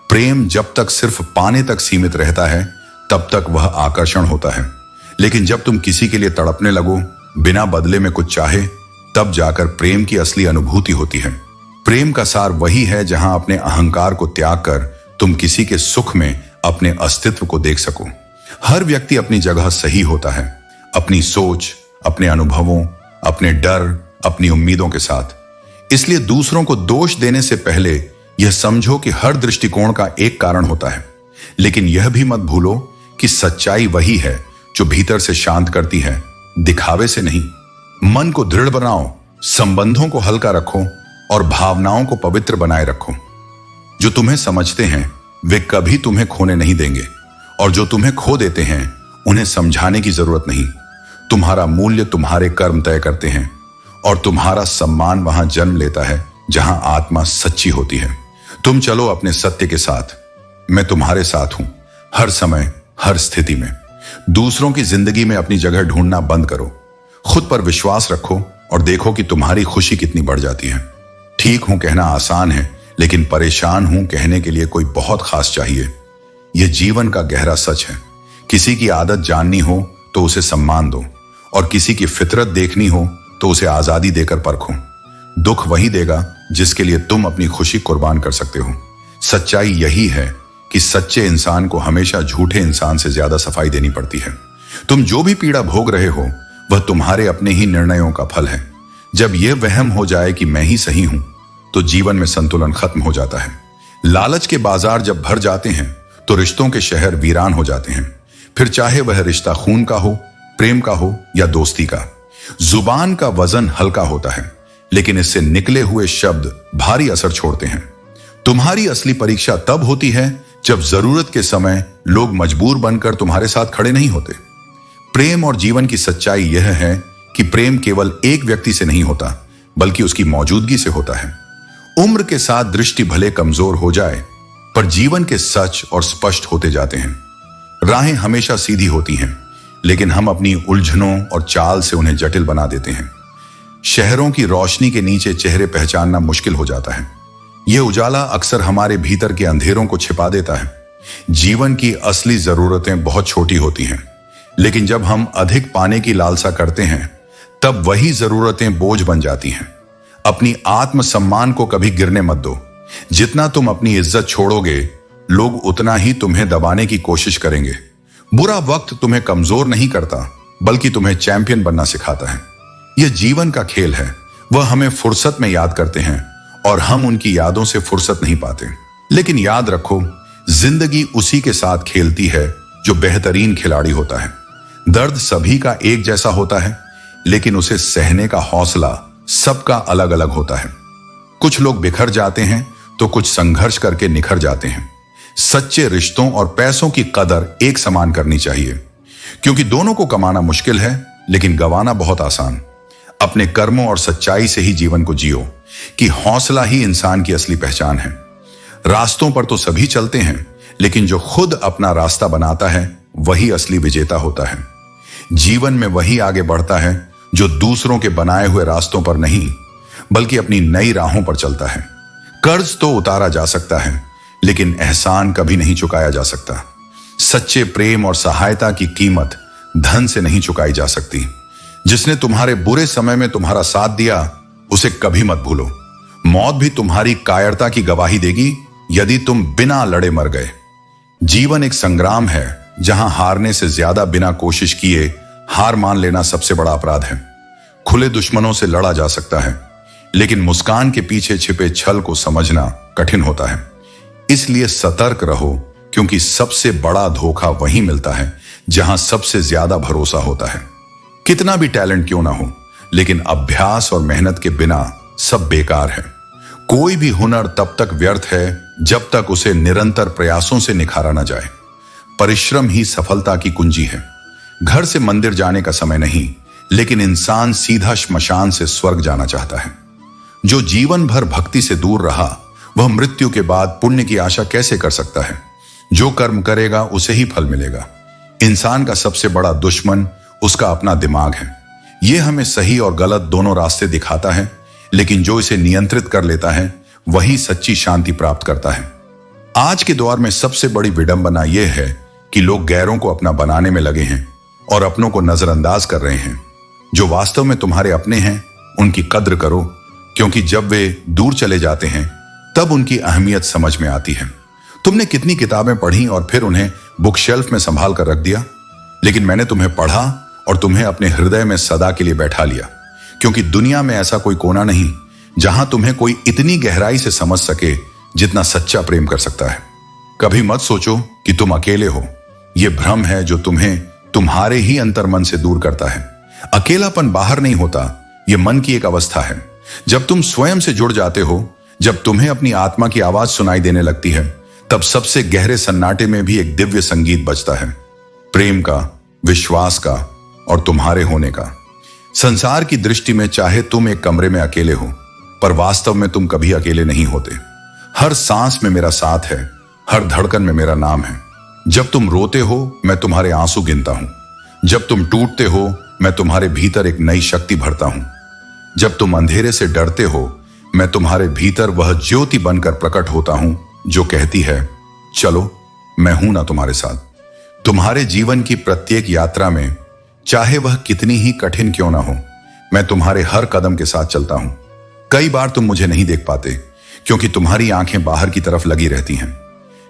प्रेम जब तक सिर्फ पाने तक सीमित रहता है तब तक वह आकर्षण होता है, लेकिन जब तुम किसी के लिए तड़पने लगो बिना बदले में कुछ चाहे, तब जाकर प्रेम की असली अनुभूति होती है। प्रेम का सार वही है जहां अपने अहंकार को त्याग कर तुम किसी के सुख में अपने अस्तित्व को देख सको। हर व्यक्ति अपनी जगह सही होता है, अपनी सोच, अपने अनुभवों, अपने डर, अपनी उम्मीदों के साथ। इसलिए दूसरों को दोष देने से पहले यह समझो कि हर दृष्टिकोण का एक कारण होता है। लेकिन यह भी मत भूलो कि सच्चाई वही है जो भीतर से शांत करती है, दिखावे से नहीं। मन को दृढ़ बनाओ, संबंधों को हल्का रखो और भावनाओं को पवित्र बनाए रखो। जो तुम्हें समझते हैं वे कभी तुम्हें खोने नहीं देंगे, और जो तुम्हें खो देते हैं उन्हें समझाने की जरूरत नहीं। तुम्हारा मूल्य तुम्हारे कर्म तय करते हैं, और तुम्हारा सम्मान वहां जन्म लेता है जहां आत्मा सच्ची होती है। तुम चलो अपने सत्य के साथ। मैं तुम्हारे साथ हूं, हर समय, हर स्थिति में। दूसरों की जिंदगी में अपनी जगह ढूंढना बंद करो। खुद पर विश्वास रखो और देखो कि तुम्हारी खुशी कितनी बढ़ जाती है। ठीक हूं कहना आसान है, लेकिन परेशान हूं कहने के लिए कोई बहुत खास चाहिए। यह जीवन का गहरा सच है। किसी की आदत जाननी हो तो उसे सम्मान दो, और किसी की फितरत देखनी हो तो उसे आजादी देकर परखो। दुख वही देगा जिसके लिए तुम अपनी खुशी कुर्बान कर सकते हो। सच्चाई यही है कि सच्चे इंसान को हमेशा झूठे इंसान से ज्यादा सफाई देनी पड़ती है। तुम जो भी पीड़ा भोग रहे हो वह तुम्हारे अपने ही निर्णयों का फल है। जब यह वहम हो जाए कि मैं ही सही हूं, तो जीवन में संतुलन खत्म हो जाता है। लालच के बाजार जब भर जाते हैं तो रिश्तों के शहर वीरान हो जाते हैं। फिर चाहे वह रिश्ता खून का हो, प्रेम का हो या दोस्ती का। जुबान का वजन हल्का होता है, लेकिन इससे निकले हुए शब्द भारी असर छोड़ते हैं। तुम्हारी असली परीक्षा तब होती है जब जरूरत के समय लोग मजबूर बनकर तुम्हारे साथ खड़े नहीं होते। प्रेम और जीवन की सच्चाई यह है कि प्रेम केवल एक व्यक्ति से नहीं होता, बल्कि उसकी मौजूदगी से होता है। उम्र के साथ दृष्टि भले कमजोर हो जाए, पर जीवन के सच और स्पष्ट होते जाते हैं। राहें हमेशा सीधी होती हैं, लेकिन हम अपनी उलझनों और चाल से उन्हें जटिल बना देते हैं। शहरों की रोशनी के नीचे चेहरे पहचानना मुश्किल हो जाता है। यह उजाला अक्सर हमारे भीतर के अंधेरों को छिपा देता है। जीवन की असली जरूरतें बहुत छोटी होती हैं, लेकिन जब हम अधिक पाने की लालसा करते हैं तब वही जरूरतें बोझ बन जाती हैं। अपनी आत्मसम्मान को कभी गिरने मत दो। जितना तुम अपनी इज्जत छोड़ोगे, लोग उतना ही तुम्हें दबाने की कोशिश करेंगे। बुरा वक्त तुम्हें कमजोर नहीं करता, बल्कि तुम्हें चैंपियन बनना सिखाता है। यह जीवन का खेल है। वह हमें फुर्सत में याद करते हैं और हम उनकी यादों से फुर्सत नहीं पाते। लेकिन याद रखो, जिंदगी उसी के साथ खेलती है जो बेहतरीन खिलाड़ी होता है। दर्द सभी का एक जैसा होता है, लेकिन उसे सहने का हौसला सबका अलग अलग होता है। कुछ लोग बिखर जाते हैं तो कुछ संघर्ष करके निखर जाते हैं। सच्चे रिश्तों और पैसों की कदर एक समान करनी चाहिए, क्योंकि दोनों को कमाना मुश्किल है, लेकिन गंवाना बहुत आसान। अपने कर्मों और सच्चाई से ही जीवन को जियो, कि हौसला ही इंसान की असली पहचान है। रास्तों पर तो सभी चलते हैं, लेकिन जो खुद अपना रास्ता बनाता है वही असली विजेता होता है। जीवन में वही आगे बढ़ता है जो दूसरों के बनाए हुए रास्तों पर नहीं, बल्कि अपनी नई राहों पर चलता है। कर्ज तो उतारा जा सकता है, लेकिन एहसान कभी नहीं चुकाया जा सकता। सच्चे प्रेम और सहायता की कीमत धन से नहीं चुकाई जा सकती। जिसने तुम्हारे बुरे समय में तुम्हारा साथ दिया, उसे कभी मत भूलो। मौत भी तुम्हारी कायरता की गवाही देगी यदि तुम बिना लड़े मर गए। जीवन एक संग्राम है जहां हारने से ज्यादा बिना कोशिश किए हार मान लेना सबसे बड़ा अपराध है। खुले दुश्मनों से लड़ा जा सकता है, लेकिन मुस्कान के पीछे छिपे छल को समझना कठिन होता है। इसलिए सतर्क रहो, क्योंकि सबसे बड़ा धोखा वहीं मिलता है जहां सबसे ज्यादा भरोसा होता है। कितना भी टैलेंट क्यों ना हो, लेकिन अभ्यास और मेहनत के बिना सब बेकार है। कोई भी हुनर तब तक व्यर्थ है जब तक उसे निरंतर प्रयासों से निखारा ना जाए। परिश्रम ही सफलता की कुंजी है। घर से मंदिर जाने का समय नहीं, लेकिन इंसान सीधा श्मशान से स्वर्ग जाना चाहता है। जो जीवन भर भक्ति से दूर रहा, वह मृत्यु के बाद पुण्य की आशा कैसे कर सकता है? जो कर्म करेगा उसे ही फल मिलेगा। इंसान का सबसे बड़ा दुश्मन उसका अपना दिमाग है। यह हमें सही और गलत दोनों रास्ते दिखाता है, लेकिन जो इसे नियंत्रित कर लेता है वही सच्ची शांति प्राप्त करता है। आज के दौर में सबसे बड़ी विडंबना यह है कि लोग गैरों को अपना बनाने में लगे हैं और अपनों को नजरअंदाज कर रहे हैं। जो वास्तव में तुम्हारे अपने हैं उनकी कद्र करो, क्योंकि जब वे दूर चले जाते हैं तब उनकी अहमियत समझ में आती है। तुमने कितनी किताबें पढ़ी और फिर उन्हें बुक शेल्फ में संभाल कर रख दिया, लेकिन मैंने तुम्हें पढ़ा और तुम्हें अपने हृदय में सदा के लिए बैठा लिया, क्योंकि दुनिया में ऐसा कोई कोना नहीं जहां तुम्हें कोई इतनी गहराई से समझ सके जितना सच्चा प्रेम कर सकता है। कभी मत सोचो कि तुम अकेले हो। यह भ्रम है जो तुम्हें तुम्हारे ही अंतर्मन से दूर करता है। अकेलापन बाहर नहीं होता, यह मन की एक अवस्था है। जब तुम स्वयं से जुड़ जाते हो, जब तुम्हें अपनी आत्मा की आवाज सुनाई देने लगती है, तब सबसे गहरे सन्नाटे में भी एक दिव्य संगीत बजता है, प्रेम का, विश्वास का और तुम्हारे होने का। संसार की दृष्टि में चाहे तुम एक कमरे में अकेले हो, पर वास्तव में तुम कभी अकेले नहीं होते। हर सांस में मेरा साथ है, हर धड़कन में मेरा नाम है। जब तुम रोते हो मैं तुम्हारे आंसू गिनता हूं। जब तुम टूटते हो मैं तुम्हारे भीतर एक नई शक्ति भरता हूं। जब तुम अंधेरे से डरते हो मैं तुम्हारे भीतर वह ज्योति बनकर प्रकट होता हूं जो कहती है, चलो मैं हूं ना तुम्हारे साथ। तुम्हारे जीवन की प्रत्येक यात्रा में, चाहे वह कितनी ही कठिन क्यों ना हो, मैं तुम्हारे हर कदम के साथ चलता हूं। कई बार तुम मुझे नहीं देख पाते, क्योंकि तुम्हारी आंखें बाहर की तरफ लगी रहती हैं,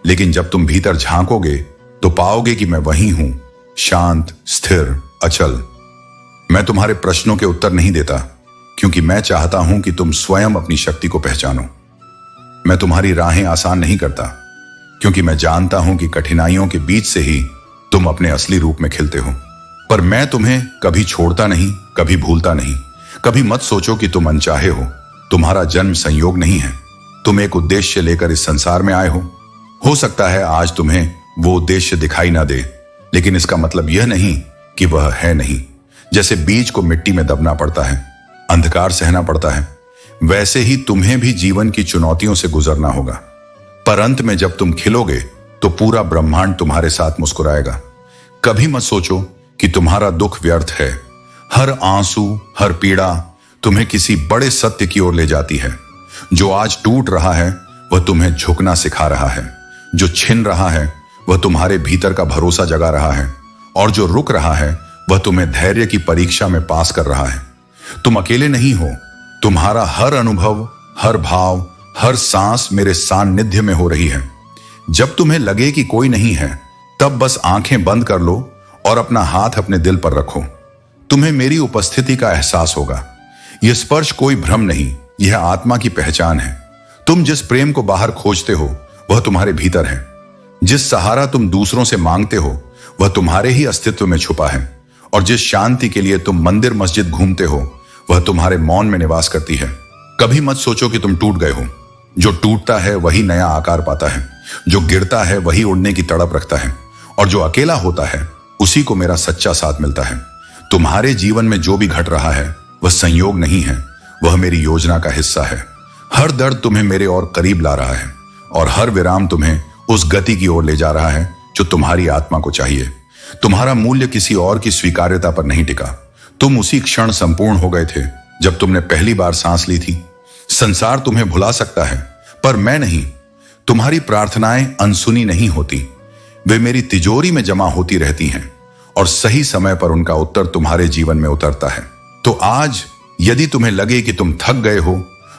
लेकिन जब तुम भीतर झांकोगे तो पाओगे कि मैं वही हूं, शांत, स्थिर, अचल। मैं तुम्हारे प्रश्नों के उत्तर नहीं देता, क्योंकि मैं चाहता हूं कि तुम स्वयं अपनी शक्ति को पहचानो। मैं तुम्हारी राहें आसान नहीं करता, क्योंकि मैं जानता हूं कि कठिनाइयों के बीच से ही तुम अपने असली रूप में खिलते हो। पर मैं तुम्हें कभी छोड़ता नहीं, कभी भूलता नहीं। कभी मत सोचो कि तुम अनचाहे हो। तुम्हारा जन्म संयोग नहीं है। तुम एक उद्देश्य लेकर इस संसार में आए हो सकता है आज तुम्हें वो उद्देश्य दिखाई ना दे, लेकिन इसका मतलब यह नहीं कि वह है नहीं। जैसे बीज को मिट्टी में दबना पड़ता है, अंधकार सहना पड़ता है, वैसे ही तुम्हें भी जीवन की चुनौतियों से गुजरना होगा। पर अंत में जब तुम खिलोगे तो पूरा ब्रह्मांड तुम्हारे साथ मुस्कुराएगा। कभी मत सोचो कि तुम्हारा दुख व्यर्थ है। हर आंसू, हर पीड़ा तुम्हें किसी बड़े सत्य की ओर ले जाती है। जो आज टूट रहा है वह तुम्हें झुकना सिखा रहा है। जो छिन रहा है वह तुम्हारे भीतर का भरोसा जगा रहा है, और जो रुक रहा है वह तुम्हें धैर्य की परीक्षा में पास कर रहा है। तुम अकेले नहीं हो। तुम्हारा हर अनुभव, हर भाव, हर सांस मेरे सान्निध्य में हो रही है। जब तुम्हें लगे कि कोई नहीं है, तब बस आंखें बंद कर लो और अपना हाथ अपने दिल पर रखो। तुम्हें मेरी उपस्थिति का एहसास होगा। यह स्पर्श कोई भ्रम नहीं, यह आत्मा की पहचान है। तुम जिस प्रेम को बाहर खोजते हो वह तुम्हारे भीतर है। जिस सहारा तुम दूसरों से मांगते हो वह तुम्हारे ही अस्तित्व में छुपा है, और जिस शांति के लिए तुम मंदिर मस्जिद घूमते हो वह तुम्हारे मौन में निवास करती है। कभी मत सोचो कि तुम टूट गए हो। जो टूटता है वही नया आकार पाता है, जो गिरता है वही उड़ने की तड़प रखता है, और जो अकेला होता है उसी को मेरा सच्चा साथ मिलता है। तुम्हारे जीवन में जो भी घट रहा है वह संयोग नहीं है, वह मेरी योजना का हिस्सा है। हर दर्द तुम्हें मेरे और करीब ला रहा है, और हर विराम तुम्हें उस गति की ओर ले जा रहा है जो तुम्हारी आत्मा को चाहिए। तुम्हारा मूल्य किसी और की स्वीकार्यता पर नहीं टिका। तुम उसी क्षण संपूर्ण हो गए थे जब तुमने पहली बार सांस ली थी। संसार तुम्हें भुला सकता है, पर मैं नहीं। तुम्हारी प्रार्थनाएं अनसुनी नहीं होती, वे मेरी तिजोरी में जमा होती रहती हैं, और सही समय पर उनका उत्तर तुम्हारे जीवन में उतरता है। तो आज यदि तुम्हें लगे कि तुम थक गए हो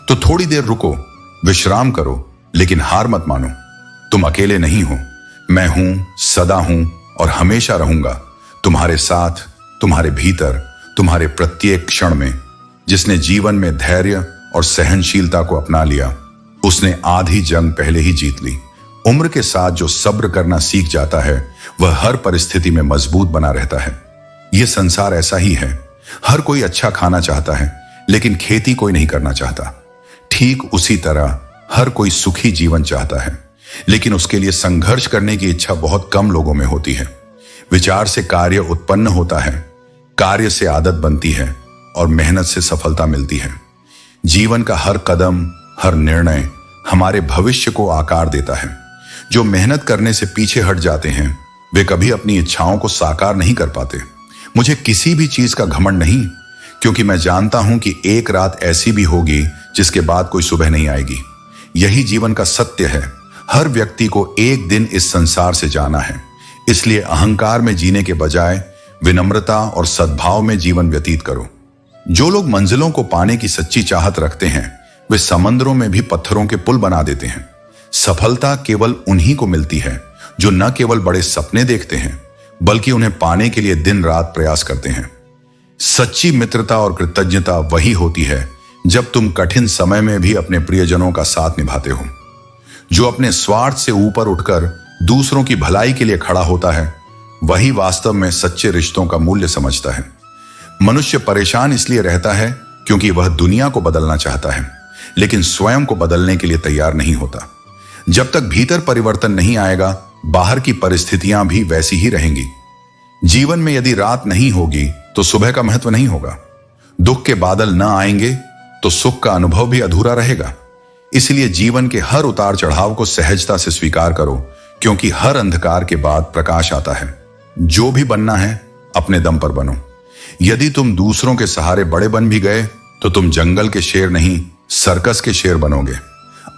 तो थोड़ी देर रुको, विश्राम करो, लेकिन हार मत मानो। तुम अकेले नहीं हो। मैं हूं, सदा हूं और हमेशा रहूंगा तुम्हारे साथ, तुम्हारे भीतर, तुम्हारे प्रत्येक क्षण में। जिसने जीवन में धैर्य और सहनशीलता को अपना लिया, उसने आधी जंग पहले ही जीत ली। उम्र के साथ जो सब्र करना सीख जाता है, वह हर परिस्थिति में मजबूत बना रहता है। यह संसार ऐसा ही है। हर कोई अच्छा खाना चाहता है, लेकिन खेती कोई नहीं करना चाहता। ठीक उसी तरह हर कोई सुखी जीवन चाहता है, लेकिन उसके लिए संघर्ष करने की इच्छा बहुत कम लोगों में होती है। विचार से कार्य उत्पन्न होता है, कार्य से आदत बनती है और मेहनत से सफलता मिलती है। जीवन का हर कदम, हर निर्णय हमारे भविष्य को आकार देता है। जो मेहनत करने से पीछे हट जाते हैं, वे कभी अपनी इच्छाओं को साकार नहीं कर पाते। मुझे किसी भी चीज का घमंड नहीं, क्योंकि मैं जानता हूं कि एक रात ऐसी भी होगी जिसके बाद कोई सुबह नहीं आएगी। यही जीवन का सत्य है। हर व्यक्ति को एक दिन इस संसार से जाना है। इसलिए अहंकार में जीने के बजाय विनम्रता और सद्भाव में जीवन व्यतीत करो। जो लोग मंजिलों को पाने की सच्ची चाहत रखते हैं, वे समंदरों में भी पत्थरों के पुल बना देते हैं। सफलता केवल उन्हीं को मिलती है जो न केवल बड़े सपने देखते हैं, बल्कि उन्हें पाने के लिए दिन रात प्रयास करते हैं। सच्ची मित्रता और कृतज्ञता वही होती है जब तुम कठिन समय में भी अपने प्रियजनों का साथ निभाते हो। जो अपने स्वार्थ से ऊपर उठकर दूसरों की भलाई के लिए खड़ा होता है, वही वास्तव में सच्चे रिश्तों का मूल्य समझता है। मनुष्य परेशान इसलिए रहता है क्योंकि वह दुनिया को बदलना चाहता है, लेकिन स्वयं को बदलने के लिए तैयार नहीं होता। जब तक भीतर परिवर्तन नहीं आएगा, बाहर की परिस्थितियां भी वैसी ही रहेंगी। जीवन में यदि रात नहीं होगी तो सुबह का महत्व नहीं होगा। दुख के बादल न आएंगे तो सुख का अनुभव भी अधूरा रहेगा। इसलिए जीवन के हर उतार चढ़ाव को सहजता से स्वीकार करो, क्योंकि हर अंधकार के बाद प्रकाश आता है। जो भी बनना है, अपने दम पर बनो। यदि तुम दूसरों के सहारे बड़े बन भी गए तो तुम जंगल के शेर नहीं, सर्कस के शेर बनोगे।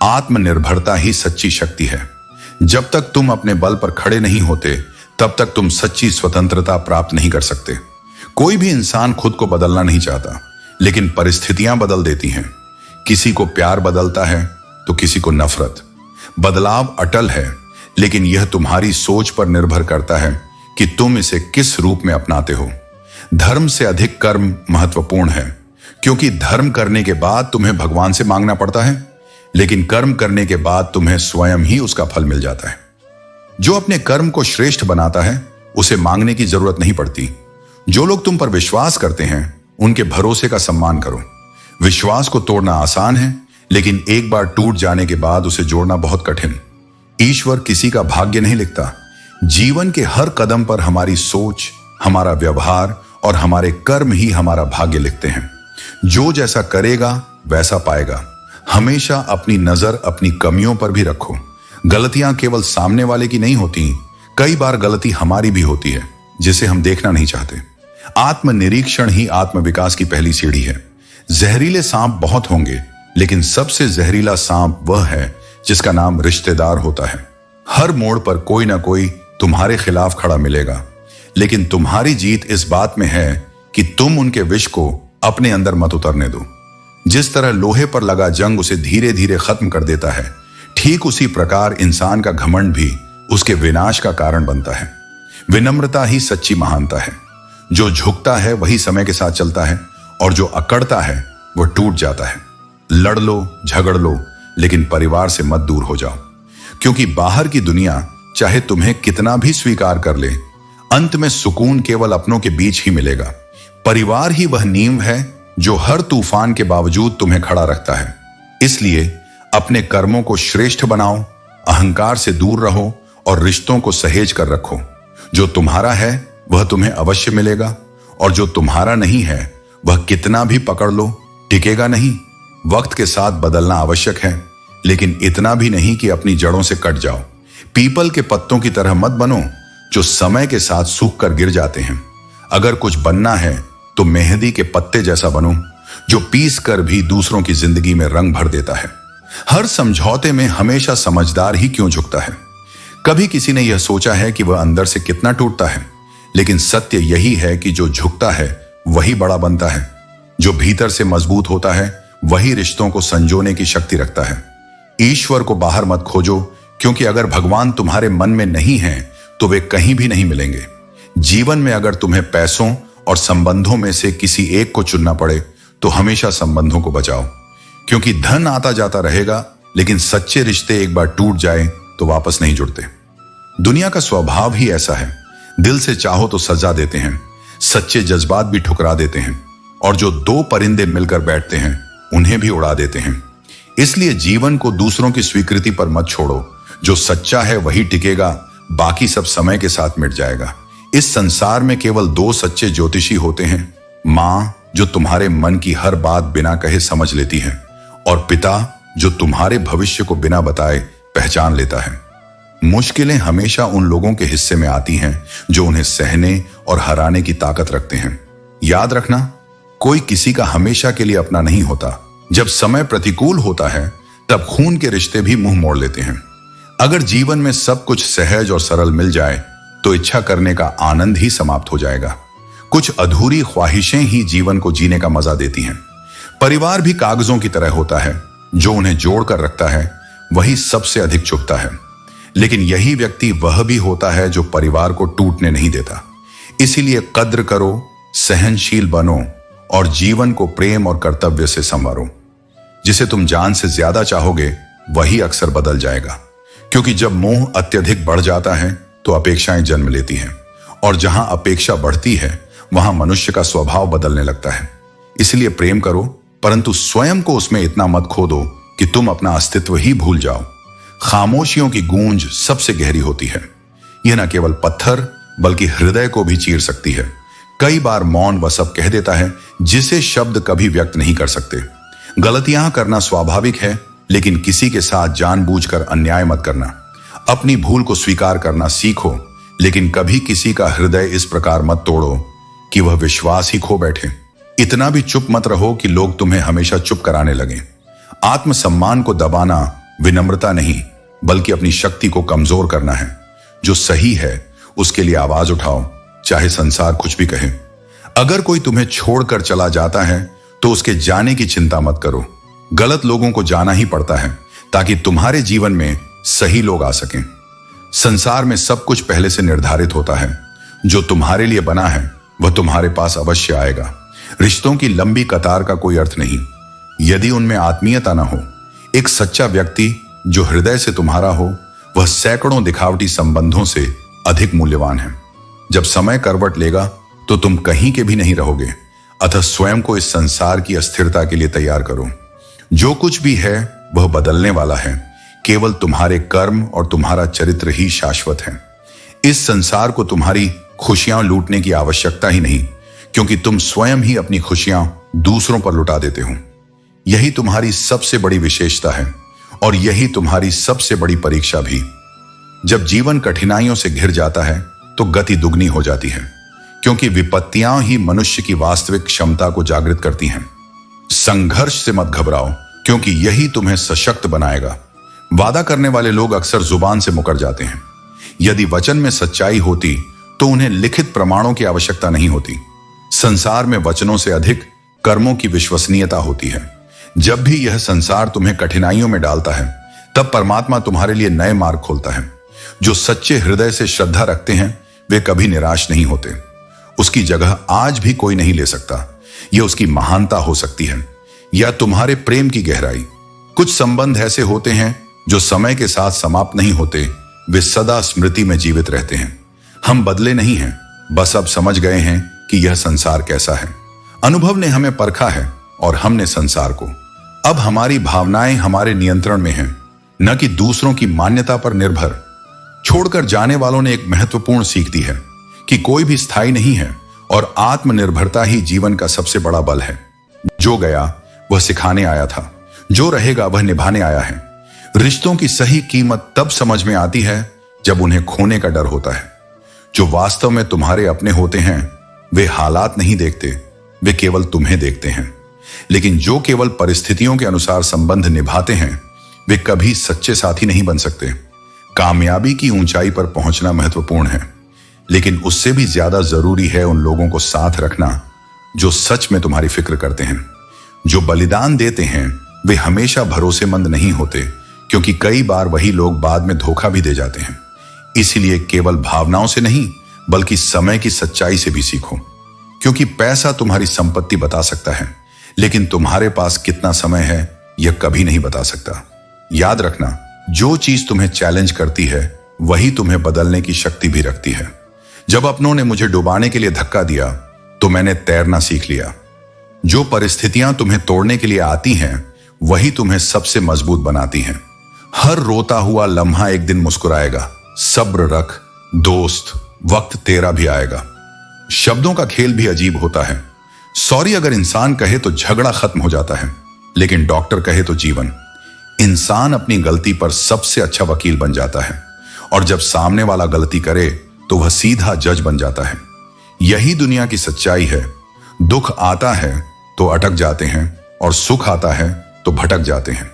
आत्मनिर्भरता ही सच्ची शक्ति है। जब तक तुम अपने बल पर खड़े नहीं होते, तब तक तुम सच्ची स्वतंत्रता प्राप्त नहीं कर सकते। कोई भी इंसान खुद को बदलना नहीं चाहता, लेकिन परिस्थितियां बदल देती हैं। किसी को प्यार बदलता है तो किसी को नफरत। बदलाव अटल है, लेकिन यह तुम्हारी सोच पर निर्भर करता है कि तुम इसे किस रूप में अपनाते हो। धर्म से अधिक कर्म महत्वपूर्ण है, क्योंकि धर्म करने के बाद तुम्हें भगवान से मांगना पड़ता है, लेकिन कर्म करने के बाद तुम्हें स्वयं ही उसका फल मिल जाता है। जो अपने कर्म को श्रेष्ठ बनाता है, उसे मांगने की जरूरत नहीं पड़ती। जो लोग तुम पर विश्वास करते हैं, उनके भरोसे का सम्मान करो। विश्वास को तोड़ना आसान है, लेकिन एक बार टूट जाने के बाद उसे जोड़ना बहुत कठिन। ईश्वर किसी का भाग्य नहीं लिखता। जीवन के हर कदम पर हमारी सोच, हमारा व्यवहार और हमारे कर्म ही हमारा भाग्य लिखते हैं। जो जैसा करेगा वैसा पाएगा। हमेशा अपनी नजर अपनी कमियों पर भी रखो। गलतियां केवल सामने वाले की नहीं होती, कई बार गलती हमारी भी होती है, जिसे हम देखना नहीं चाहते। आत्मनिरीक्षण ही आत्मविकास की पहली सीढ़ी है। जहरीले सांप बहुत होंगे, लेकिन सबसे जहरीला सांप वह है जिसका नाम रिश्तेदार होता है। हर मोड़ पर कोई ना कोई तुम्हारे खिलाफ खड़ा मिलेगा, लेकिन तुम्हारी जीत इस बात में है कि तुम उनके विष को अपने अंदर मत उतरने दो। जिस तरह लोहे पर लगा जंग उसे धीरे धीरे खत्म कर देता है, ठीक उसी प्रकार इंसान का घमंड भी उसके विनाश का कारण बनता है। विनम्रता ही सच्ची महानता है। जो झुकता है वही समय के साथ चलता है, और जो अकड़ता है वह टूट जाता है। लड़ लो, झगड़ लो, लेकिन परिवार से मत दूर हो जाओ, क्योंकि बाहर की दुनिया चाहे तुम्हें कितना भी स्वीकार कर ले, अंत में सुकून केवल अपनों के बीच ही मिलेगा। परिवार ही वह नींव है जो हर तूफान के बावजूद तुम्हें खड़ा रखता है। इसलिए अपने कर्मों को श्रेष्ठ बनाओ, अहंकार से दूर रहो और रिश्तों को सहेज कर रखो। जो तुम्हारा है वह तुम्हें अवश्य मिलेगा, और जो तुम्हारा नहीं है वह कितना भी पकड़ लो टिकेगा नहीं। वक्त के साथ बदलना आवश्यक है, लेकिन इतना भी नहीं कि अपनी जड़ों से कट जाओ। पीपल के पत्तों की तरह मत बनो जो समय के साथ सूख कर गिर जाते हैं। अगर कुछ बनना है तो मेहंदी के पत्ते जैसा बनो, जो पीस कर भी दूसरों की जिंदगी में रंग भर देता है। हर समझौते में हमेशा समझदार ही क्यों झुकता है। कभी किसी ने यह सोचा है कि वह अंदर से कितना टूटता है, लेकिन सत्य यही है कि जो झुकता है वही बड़ा बनता है। जो भीतर से मजबूत होता है वही रिश्तों को संजोने की शक्ति रखता है। ईश्वर को बाहर मत खोजो, क्योंकि अगर भगवान तुम्हारे मन में नहीं है तो वे कहीं भी नहीं मिलेंगे। जीवन में अगर तुम्हें पैसों और संबंधों में से किसी एक को चुनना पड़े तो हमेशा संबंधों को बचाओ, क्योंकि धन आता जाता रहेगा, लेकिन सच्चे रिश्ते एक बार टूट जाए तो वापस नहीं जुड़ते। दुनिया का स्वभाव ही ऐसा है, दिल से चाहो तो सजा देते हैं, सच्चे जज्बात भी ठुकरा देते हैं, और जो दो परिंदे मिलकर बैठते हैं उन्हें भी उड़ा देते हैं। इसलिए जीवन को दूसरों की स्वीकृति पर मत छोड़ो। जो सच्चा है वही टिकेगा, बाकी सब समय के साथ मिट जाएगा। इस संसार में केवल दो सच्चे ज्योतिषी होते हैं, माँ जो तुम्हारे मन की हर बात बिना कहे समझ लेती है, और पिता जो तुम्हारे भविष्य को बिना बताए पहचान लेता है। मुश्किलें हमेशा उन लोगों के हिस्से में आती हैं जो उन्हें सहने और हराने की ताकत रखते हैं। याद रखना, कोई किसी का हमेशा के लिए अपना नहीं होता। जब समय प्रतिकूल होता है तब खून के रिश्ते भी मुंह मोड़ लेते हैं। अगर जीवन में सब कुछ सहज और सरल मिल जाए तो इच्छा करने का आनंद ही समाप्त हो जाएगा। कुछ अधूरी ख्वाहिशें ही जीवन को जीने का मजा देती हैं। परिवार भी कागजों की तरह होता है, जो उन्हें जोड़ कर रखता है वही सबसे अधिक चुभता है। लेकिन यही व्यक्ति वह भी होता है जो परिवार को टूटने नहीं देता। इसीलिए कद्र करो, सहनशील बनो और जीवन को प्रेम और कर्तव्य से संवारो। जिसे तुम जान से ज्यादा चाहोगे वही अक्सर बदल जाएगा, क्योंकि जब मोह अत्यधिक बढ़ जाता है तो अपेक्षाएं जन्म लेती हैं, और जहां अपेक्षा बढ़ती है वहां मनुष्य का स्वभाव बदलने लगता है। इसलिए प्रेम करो, परंतु स्वयं को उसमें इतना मत खो दो कि तुम अपना अस्तित्व ही भूल जाओ। खामोशियों की गूंज सबसे गहरी होती है। यह न केवल पत्थर बल्कि हृदय को भी चीर सकती है। कई बार मौन वह सब कह देता है जिसे शब्द कभी व्यक्त नहीं कर सकते। गलतियां करना स्वाभाविक है, लेकिन किसी के साथ जानबूझकर अन्याय मत करना। अपनी भूल को स्वीकार करना सीखो, लेकिन कभी किसी का हृदय इस प्रकार मत तोड़ो कि वह विश्वास ही खो बैठे। इतना भी चुप मत रहो कि लोग तुम्हें हमेशा चुप कराने लगें। आत्मसम्मान को दबाना विनम्रता नहीं, बल्कि अपनी शक्ति को कमजोर करना है। जो सही है उसके लिए आवाज उठाओ, चाहे संसार कुछ भी कहे। अगर कोई तुम्हें छोड़कर चला जाता है तो उसके जाने की चिंता मत करो। गलत लोगों को जाना ही पड़ता है ताकि तुम्हारे जीवन में सही लोग आ सकें। संसार में सब कुछ पहले से निर्धारित होता है। जो तुम्हारे लिए बना है वह तुम्हारे पास अवश्य आएगा। रिश्तों की लंबी कतार का कोई अर्थ नहीं यदि उनमें आत्मीयता न हो। एक सच्चा व्यक्ति जो हृदय से तुम्हारा हो वह सैकड़ों दिखावटी संबंधों से अधिक मूल्यवान है। जब समय करवट लेगा तो तुम कहीं के भी नहीं रहोगे। अतः स्वयं को इस संसार की अस्थिरता के लिए तैयार करो। जो कुछ भी है वह बदलने वाला है। केवल तुम्हारे कर्म और तुम्हारा चरित्र ही शाश्वत है। इस संसार को तुम्हारी खुशियां लूटने की आवश्यकता ही नहीं, क्योंकि तुम स्वयं ही अपनी खुशियां दूसरों पर लुटा देते हो। यही तुम्हारी सबसे बड़ी विशेषता है और यही तुम्हारी सबसे बड़ी परीक्षा भी। जब जीवन कठिनाइयों से घिर जाता है तो गति दुगनी हो जाती है, क्योंकि विपत्तियां ही मनुष्य की वास्तविक क्षमता को जागृत करती हैं। संघर्ष से मत घबराओ, क्योंकि यही तुम्हें सशक्त बनाएगा। वादा करने वाले लोग अक्सर जुबान से मुकर जाते हैं। यदि वचन में सच्चाई होती तो उन्हें लिखित प्रमाणों की आवश्यकता नहीं होती। संसार में वचनों से अधिक कर्मों की विश्वसनीयता होती है। जब भी यह संसार तुम्हें कठिनाइयों में डालता है तब परमात्मा तुम्हारे लिए नए मार्ग खोलता है। जो सच्चे हृदय से श्रद्धा रखते हैं वे कभी निराश नहीं होते। उसकी जगह आज भी कोई नहीं ले सकता। यह उसकी महानता हो सकती है या तुम्हारे प्रेम की गहराई। कुछ संबंध ऐसे होते हैं जो समय के साथ समाप्त नहीं होते, वे सदा स्मृति में जीवित रहते हैं। हम बदले नहीं हैं, बस अब समझ गए हैं कि यह संसार कैसा है। अनुभव ने हमें परखा है और हमने संसार को। अब हमारी भावनाएं हमारे नियंत्रण में हैं, न कि दूसरों की मान्यता पर निर्भर। छोड़कर जाने वालों ने एक महत्वपूर्ण सीख दी है कि कोई भी स्थायी नहीं है और आत्मनिर्भरता ही जीवन का सबसे बड़ा बल है। जो गया वह सिखाने आया था, जो रहेगा वह निभाने आया है। रिश्तों की सही कीमत तब समझ में आती है जब उन्हें खोने का डर होता है। जो वास्तव में तुम्हारे अपने होते हैं वे हालात नहीं देखते, वे केवल तुम्हें देखते हैं। लेकिन जो केवल परिस्थितियों के अनुसार संबंध निभाते हैं वे कभी सच्चे साथी नहीं बन सकते। कामयाबी की ऊंचाई पर पहुंचना महत्वपूर्ण है, लेकिन उससे भी ज्यादा जरूरी है उन लोगों को साथ रखना जो सच में तुम्हारी फिक्र करते हैं। जो बलिदान देते हैं वे हमेशा भरोसेमंद नहीं होते, क्योंकि कई बार वही लोग बाद में धोखा भी दे जाते हैं। इसीलिए केवल भावनाओं से नहीं बल्कि समय की सच्चाई से भी सीखो, क्योंकि पैसा तुम्हारी संपत्ति बता सकता है, लेकिन तुम्हारे पास कितना समय है यह कभी नहीं बता सकता। याद रखना, जो चीज तुम्हें चैलेंज करती है वही तुम्हें बदलने की शक्ति भी रखती है। जब अपनों ने मुझे डुबाने के लिए धक्का दिया तो मैंने तैरना सीख लिया। जो परिस्थितियां तुम्हें तोड़ने के लिए आती हैं वही तुम्हें सबसे मजबूत बनाती हैं। हर रोता हुआ लम्हा एक दिन मुस्कुराएगा। सब्र रख दोस्त, वक्त तेरा भी आएगा। शब्दों का खेल भी अजीब होता है। सॉरी अगर इंसान कहे तो झगड़ा खत्म हो जाता है, लेकिन डॉक्टर कहे तो जीवन। इंसान अपनी गलती पर सबसे अच्छा वकील बन जाता है, और जब सामने वाला गलती करे तो वह सीधा जज बन जाता है। यही दुनिया की सच्चाई है। दुख आता है तो अटक जाते हैं और सुख आता है तो भटक जाते हैं।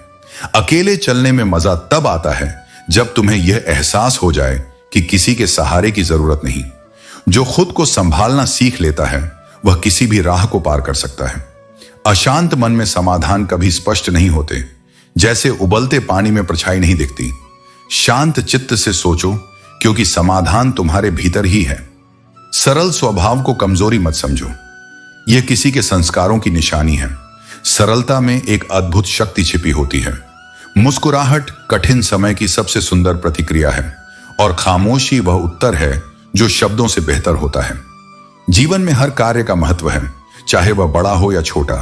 अकेले चलने में मजा तब आता है जब तुम्हें यह एहसास हो जाए कि किसी के सहारे की जरूरत नहीं। जो खुद को संभालना सीख लेता है वह किसी भी राह को पार कर सकता है। अशांत मन में समाधान कभी स्पष्ट नहीं होते, जैसे उबलते पानी में परछाई नहीं दिखती। शांत चित्त से सोचो, क्योंकि समाधान तुम्हारे भीतर ही है। सरल स्वभाव को कमजोरी मत समझो, यह किसी के संस्कारों की निशानी है। सरलता में एक अद्भुत शक्ति छिपी होती है। मुस्कुराहट कठिन समय की सबसे सुंदर प्रतिक्रिया है, और खामोशी वह उत्तर है जो शब्दों से बेहतर होता है। जीवन में हर कार्य का महत्व है, चाहे वह बड़ा हो या छोटा।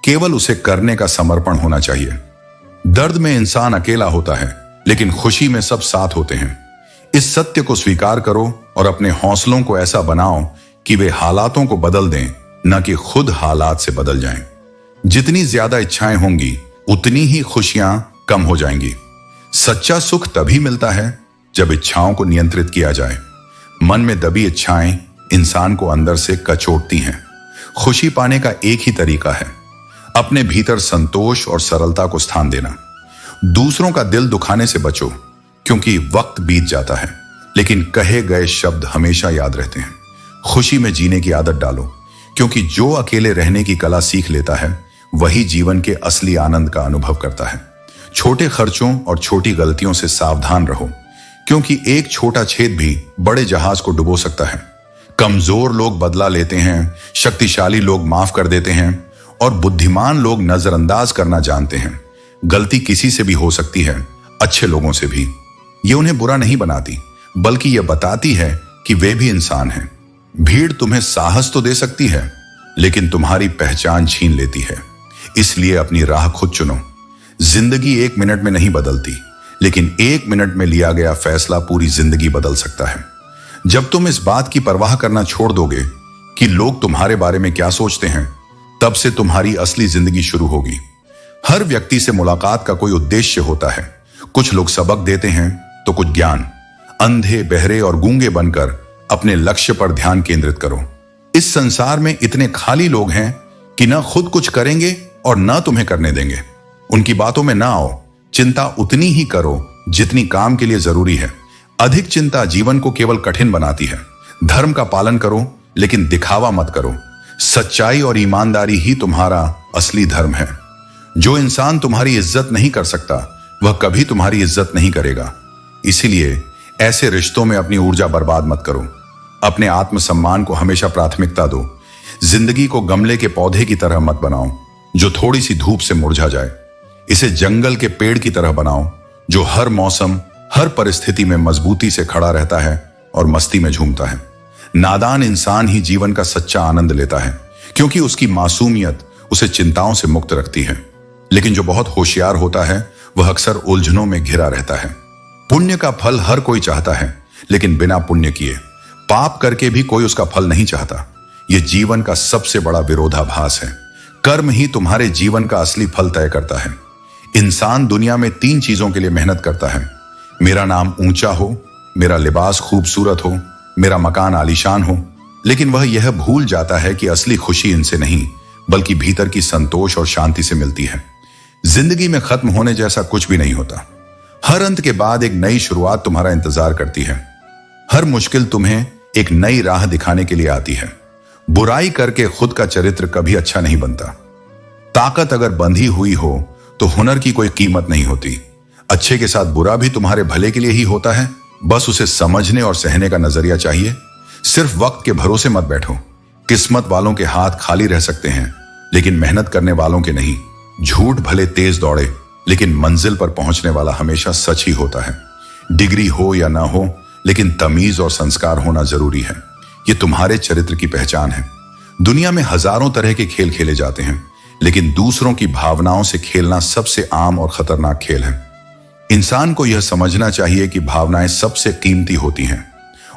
केवल उसे करने का समर्पण होना चाहिए। दर्द में इंसान अकेला होता है, लेकिन खुशी में सब साथ होते हैं। इस सत्य को स्वीकार करो और अपने हौसलों को ऐसा बनाओ कि वे हालातों को बदल दें, न कि खुद हालात से बदल जाएं। जितनी ज्यादा इच्छाएं होंगी उतनी ही खुशियां कम हो जाएंगी। सच्चा सुख तभी मिलता है जब इच्छाओं को नियंत्रित किया जाए। मन में दबी इच्छाएं इंसान को अंदर से कचोटती हैं। खुशी पाने का एक ही तरीका है, अपने भीतर संतोष और सरलता को स्थान देना। दूसरों का दिल दुखाने से बचो, क्योंकि वक्त बीत जाता है, लेकिन कहे गए शब्द हमेशा याद रहते हैं। खुशी में जीने की आदत डालो, क्योंकि जो अकेले रहने की कला सीख लेता है वही जीवन के असली आनंद का अनुभव करता है। छोटे खर्चों और छोटी गलतियों से सावधान रहो, क्योंकि एक छोटा छेद भी बड़े जहाज को डुबो सकता है। कमजोर लोग बदला लेते हैं, शक्तिशाली लोग माफ कर देते हैं, और बुद्धिमान लोग नजरअंदाज करना जानते हैं। गलती किसी से भी हो सकती है, अच्छे लोगों से भी। ये उन्हें बुरा नहीं बनाती, बल्कि यह बताती है कि वे भी इंसान हैं। भीड़ तुम्हें साहस तो दे सकती है, लेकिन तुम्हारी पहचान छीन लेती है। इसलिए अपनी राह खुद चुनो। जिंदगी 1 मिनट में नहीं बदलती, लेकिन 1 मिनट में लिया गया फैसला पूरी जिंदगी बदल सकता है। जब तुम इस बात की परवाह करना छोड़ दोगे कि लोग तुम्हारे बारे में क्या सोचते हैं, तब से तुम्हारी असली जिंदगी शुरू होगी। हर व्यक्ति से मुलाकात का कोई उद्देश्य होता है। कुछ लोग सबक देते हैं तो कुछ ज्ञान। अंधे, बहरे और गूंगे बनकर अपने लक्ष्य पर ध्यान केंद्रित करो। इस संसार में इतने खाली लोग हैं कि न खुद कुछ करेंगे और न तुम्हें करने देंगे। उनकी बातों में ना आओ। चिंता उतनी ही करो जितनी काम के लिए जरूरी है। अधिक चिंता जीवन को केवल कठिन बनाती है। धर्म का पालन करो, लेकिन दिखावा मत करो। सच्चाई और ईमानदारी ही तुम्हारा असली धर्म है। जो इंसान तुम्हारी इज्जत नहीं कर सकता वह कभी तुम्हारी इज्जत नहीं करेगा। इसीलिए ऐसे रिश्तों में अपनी ऊर्जा बर्बाद मत करो। अपने आत्मसम्मान को हमेशा प्राथमिकता दो। जिंदगी को गमले के पौधे की तरह मत बनाओ जो थोड़ी सी धूप से मुरझा जाए। इसे जंगल के पेड़ की तरह बनाओ जो हर मौसम, हर परिस्थिति में मजबूती से खड़ा रहता है और मस्ती में झूमता है। नादान इंसान ही जीवन का सच्चा आनंद लेता है, क्योंकि उसकी मासूमियत उसे चिंताओं से मुक्त रखती है। लेकिन जो बहुत होशियार होता है वह अक्सर उलझनों में घिरा रहता है। पुण्य का फल हर कोई चाहता है, लेकिन बिना पुण्य किए। पाप करके भी कोई उसका फल नहीं चाहता। यह जीवन का सबसे बड़ा विरोधाभास है। कर्म ही तुम्हारे जीवन का असली फल तय करता है। इंसान दुनिया में 3 चीजों के लिए मेहनत करता है। मेरा नाम ऊंचा हो, मेरा लिबास खूबसूरत हो, मेरा मकान आलीशान हो। लेकिन वह यह भूल जाता है कि असली खुशी इनसे नहीं, बल्कि भीतर की संतोष और शांति से मिलती है। जिंदगी में खत्म होने जैसा कुछ भी नहीं होता। हर अंत के बाद एक नई शुरुआत तुम्हारा इंतजार करती है। हर मुश्किल तुम्हें एक नई राह दिखाने के लिए आती है। बुराई करके खुद का चरित्र कभी अच्छा नहीं बनता। ताकत अगर बंधी हुई हो तो हुनर की कोई कीमत नहीं होती। अच्छे के साथ बुरा भी तुम्हारे भले के लिए ही होता है, बस उसे समझने और सहने का नजरिया चाहिए। सिर्फ वक्त के भरोसे मत बैठो। किस्मत वालों के हाथ खाली रह सकते हैं, लेकिन मेहनत करने वालों के नहीं। झूठ भले तेज दौड़े, लेकिन मंजिल पर पहुंचने वाला हमेशा सच ही होता है। डिग्री हो या ना हो, लेकिन तमीज और संस्कार होना जरूरी है। ये तुम्हारे चरित्र की पहचान है। दुनिया में हजारों तरह के खेल खेले जाते हैं, लेकिन दूसरों की भावनाओं से खेलना सबसे आम और खतरनाक खेल है। इंसान को यह समझना चाहिए कि भावनाएं सबसे कीमती होती हैं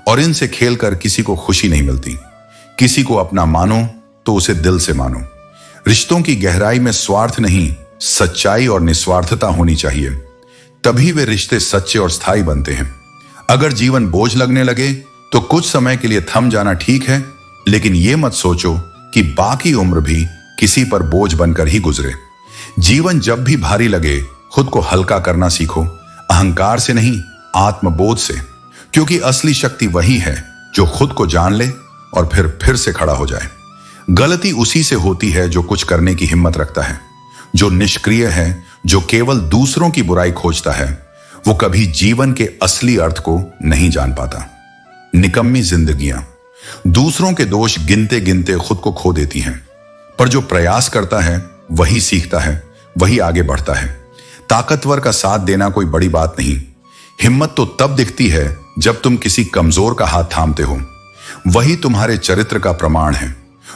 और इनसे खेलकर किसी को खुशी नहीं मिलती। किसी को अपना मानो तो उसे दिल से मानो। रिश्तों की गहराई में स्वार्थ नहीं, सच्चाई और निस्वार्थता होनी चाहिए। तभी वे रिश्ते सच्चे और स्थायी बनते हैं। अगर जीवन बोझ लगने लगे तो कुछ समय के लिए थम जाना ठीक है, लेकिन यह मत सोचो कि बाकी उम्र भी किसी पर बोझ बनकर ही गुजरे। जीवन जब भी भारी लगे, खुद को हल्का करना सीखो, अहंकार से नहीं, आत्मबोध से। क्योंकि असली शक्ति वही है जो खुद को जान ले और फिर से खड़ा हो जाए। गलती उसी से होती है जो कुछ करने की हिम्मत रखता है। जो निष्क्रिय है, जो केवल दूसरों की बुराई खोजता है, वो कभी जीवन के असली अर्थ को नहीं जान पाता। निकम्मी जिंदगियां दूसरों के दोष गिनते गिनते खुद को खो देती हैं, पर जो प्रयास करता है वही सीखता है, वही आगे बढ़ता है। ताकतवर का साथ देना कोई बड़ी बात नहीं। हिम्मत तो तब दिखती है जब तुम किसी कमजोर का हाथ थामते हो। वही तुम्हारे चरित्र का प्रमाण है।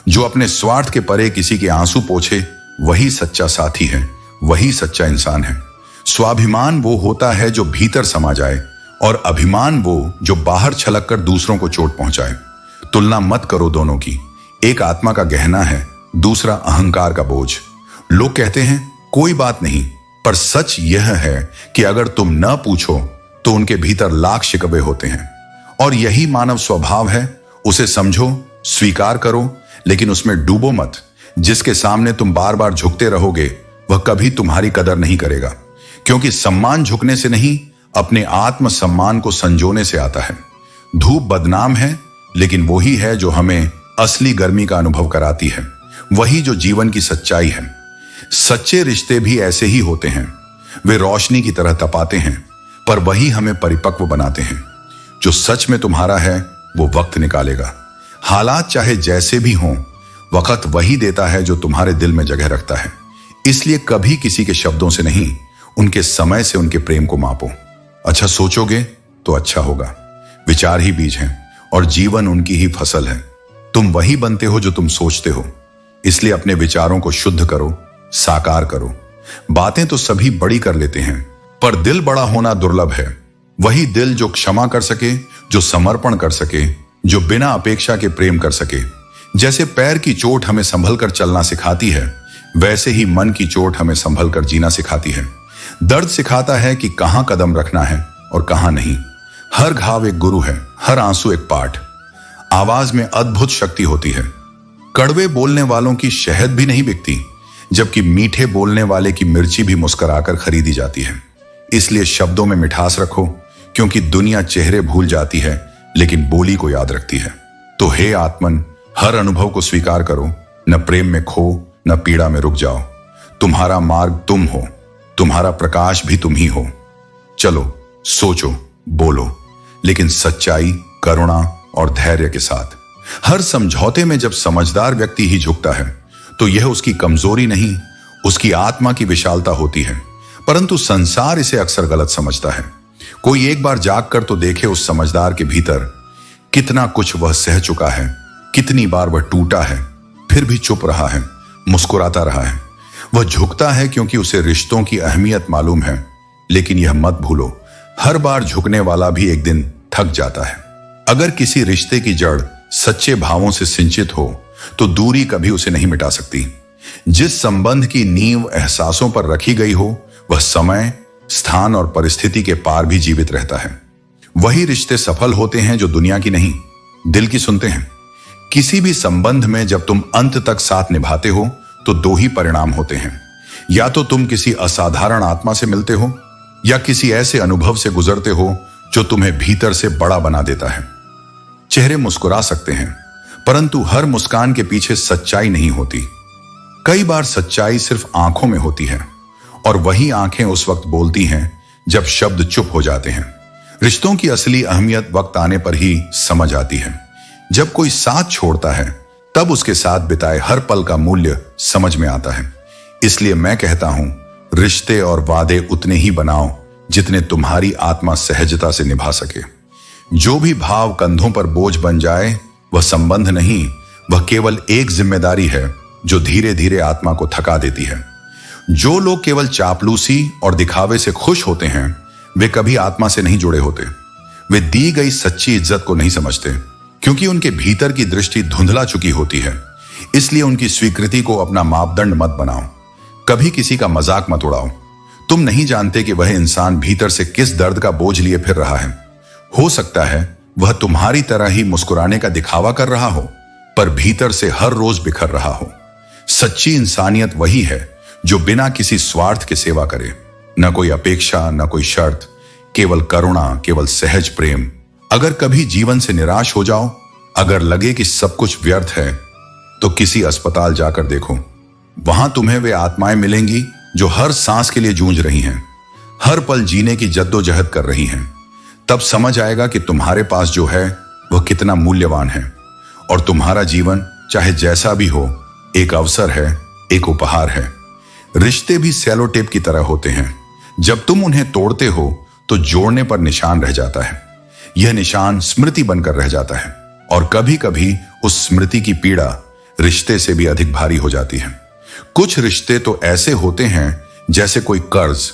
जो अपने स्वार्थ के परे किसी के आंसू पोंछे, वही सच्चा साथी है, वही सच्चा इंसान है। स्वाभिमान वो होता है जो भीतर समा जाए, और अभिमान वो जो बाहर छलक कर दूसरों को चोट पहुंचाए। तुलना मत करो दोनों की। एक आत्मा का गहना है, दूसरा अहंकार का बोझ। लोग कहते हैं कोई बात नहीं, पर सच यह है कि अगर तुम न पूछो तो उनके भीतर लाख शिकवे होते हैं। और यही मानव स्वभाव है। उसे समझो, स्वीकार करो, लेकिन उसमें डूबो मत। जिसके सामने तुम बार बार झुकते रहोगे, वह कभी तुम्हारी कदर नहीं करेगा। क्योंकि सम्मान झुकने से नहीं, अपने आत्म सम्मान को संजोने से आता है। धूप बदनाम है, लेकिन वही है जो हमें असली गर्मी का अनुभव कराती है। वही जो जीवन की सच्चाई है। सच्चे रिश्ते भी ऐसे ही होते हैं। वे रोशनी की तरह तपाते हैं, पर वही हमें परिपक्व बनाते हैं। जो सच में तुम्हारा है, वो वक्त निकालेगा। हालात चाहे जैसे भी हों, वक्त वही देता है जो तुम्हारे दिल में जगह रखता है। इसलिए कभी किसी के शब्दों से नहीं, उनके समय से उनके प्रेम को मापो। अच्छा सोचोगे तो अच्छा होगा। विचार ही बीज हैं और जीवन उनकी ही फसल है। तुम वही बनते हो जो तुम सोचते हो। इसलिए अपने विचारों को शुद्ध करो, साकार करो। बातें तो सभी बड़ी कर लेते हैं, पर दिल बड़ा होना दुर्लभ है। वही दिल जो क्षमा कर सके, जो समर्पण कर सके, जो बिना अपेक्षा के प्रेम कर सके। जैसे पैर की चोट हमें संभल कर चलना सिखाती है, वैसे ही मन की चोट हमें संभल कर जीना सिखाती है। दर्द सिखाता है कि कहां कदम रखना है और कहां नहीं। हर घाव एक गुरु है, हर आंसू एक पाठ। आवाज में अद्भुत शक्ति होती है। कड़वे बोलने वालों की शहद भी नहीं बिकती, जबकि मीठे बोलने वाले की मिर्ची भी मुस्कुराकर खरीदी जाती है। इसलिए शब्दों में मिठास रखो, क्योंकि दुनिया चेहरे भूल जाती है, लेकिन बोली को याद रखती है। तो हे आत्मन, हर अनुभव को स्वीकार करो। न प्रेम में खो, न पीड़ा में रुक जाओ। तुम्हारा मार्ग तुम हो, तुम्हारा प्रकाश भी तुम ही हो। चलो, सोचो, बोलो, लेकिन सच्चाई, करुणा और धैर्य के साथ। हर समझौते में जब समझदार व्यक्ति ही झुकता है, तो यह उसकी कमजोरी नहीं, उसकी आत्मा की विशालता होती है। परंतु संसार इसे अक्सर गलत समझता है। कोई एक बार जाग कर तो देखे उस समझदार के भीतर कितना कुछ वह सह चुका है, कितनी बार वह टूटा है, फिर भी चुप रहा है, मुस्कुराता रहा है। वह झुकता है क्योंकि उसे रिश्तों की अहमियत मालूम है। लेकिन यह मत भूलो, हर बार झुकने वाला भी एक दिन थक जाता है। अगर किसी रिश्ते की जड़ सच्चे भावों से सिंचित हो, तो दूरी कभी उसे नहीं मिटा सकती। जिस संबंध की नींव एहसासों पर रखी गई हो, वह समय, स्थान और परिस्थिति के पार भी जीवित रहता है। वही रिश्ते सफल होते हैं जो दुनिया की नहीं, दिल की सुनते हैं। किसी भी संबंध में जब तुम अंत तक साथ निभाते हो, तो दो ही परिणाम होते हैं। या तो तुम किसी असाधारण आत्मा से मिलते हो, या किसी ऐसे अनुभव से गुजरते हो जो तुम्हें भीतर से बड़ा बना देता है। चेहरे मुस्कुरा सकते हैं, परंतु हर मुस्कान के पीछे सच्चाई नहीं होती। कई बार सच्चाई सिर्फ आंखों में होती है, और वही आंखें उस वक्त बोलती हैं जब शब्द चुप हो जाते हैं। रिश्तों की असली अहमियत वक्त आने पर ही समझ आती है। जब कोई साथ छोड़ता है तब उसके साथ बिताए हर पल का मूल्य समझ में आता है। इसलिए मैं कहता हूं, रिश्ते और वादे उतने ही बनाओ जितने तुम्हारी आत्मा सहजता से निभा सके। जो भी भाव कंधों पर बोझ बन जाए वह संबंध नहीं, वह केवल एक जिम्मेदारी है जो धीरे धीरे आत्मा को थका देती है। जो लोग केवल चापलूसी और दिखावे से खुश होते हैं वे कभी आत्मा से नहीं जुड़े होते। वे दी गई सच्ची इज्जत को नहीं समझते क्योंकि उनके भीतर की दृष्टि धुंधला चुकी होती है। इसलिए उनकी स्वीकृति को अपना मापदंड मत बनाओ। कभी किसी का मजाक मत उड़ाओ। तुम नहीं जानते कि वह इंसान भीतर से किस दर्द का बोझ लिए फिर रहा है। हो सकता है वह तुम्हारी तरह ही मुस्कुराने का दिखावा कर रहा हो, पर भीतर से हर रोज बिखर रहा हो। सच्ची इंसानियत वही है जो बिना किसी स्वार्थ के सेवा करे, न कोई अपेक्षा, न कोई शर्त, केवल करुणा, केवल सहज प्रेम। अगर कभी जीवन से निराश हो जाओ, अगर लगे कि सब कुछ व्यर्थ है, तो किसी अस्पताल जाकर देखो। वहां तुम्हें वे आत्माएं मिलेंगी जो हर सांस के लिए जूझ रही हैं, हर पल जीने की जद्दोजहद कर रही हैं। तब समझ आएगा कि तुम्हारे पास जो है वह कितना मूल्यवान है। और तुम्हारा जीवन चाहे जैसा भी हो, एक अवसर है, एक उपहार है। रिश्ते भी सेलो टेप की तरह होते हैं। जब तुम उन्हें तोड़ते हो तो जोड़ने पर निशान रह जाता है। यह निशान स्मृति बनकर रह जाता है और कभी कभी उस स्मृति की पीड़ा रिश्ते से भी अधिक भारी हो जाती है। कुछ रिश्ते तो ऐसे होते हैं जैसे कोई कर्ज,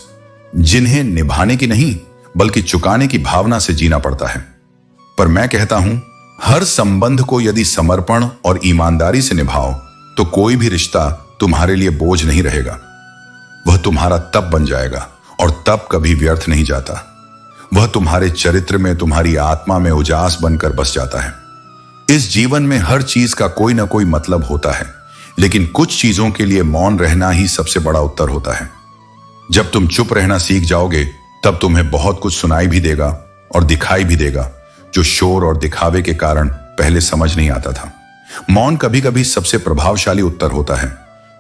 जिन्हें निभाने की नहीं बल्कि चुकाने की भावना से जीना पड़ता है। पर मैं कहता हूं, हर संबंध को यदि समर्पण और ईमानदारी से निभाओ तो कोई भी रिश्ता तुम्हारे लिए बोझ नहीं रहेगा। वह तुम्हारा तब बन जाएगा और तब कभी व्यर्थ नहीं जाता। वह तुम्हारे चरित्र में, तुम्हारी आत्मा में उजास बनकर बस जाता है। इस जीवन में हर चीज का कोई ना कोई मतलब होता है, लेकिन कुछ चीजों के लिए मौन रहना ही सबसे बड़ा उत्तर होता है। जब तुम चुप रहना सीख जाओगे तब तुम्हें बहुत कुछ सुनाई भी देगा और दिखाई भी देगा जो शोर और दिखावे के कारण पहले समझ नहीं आता था। मौन कभी कभी सबसे प्रभावशाली उत्तर होता है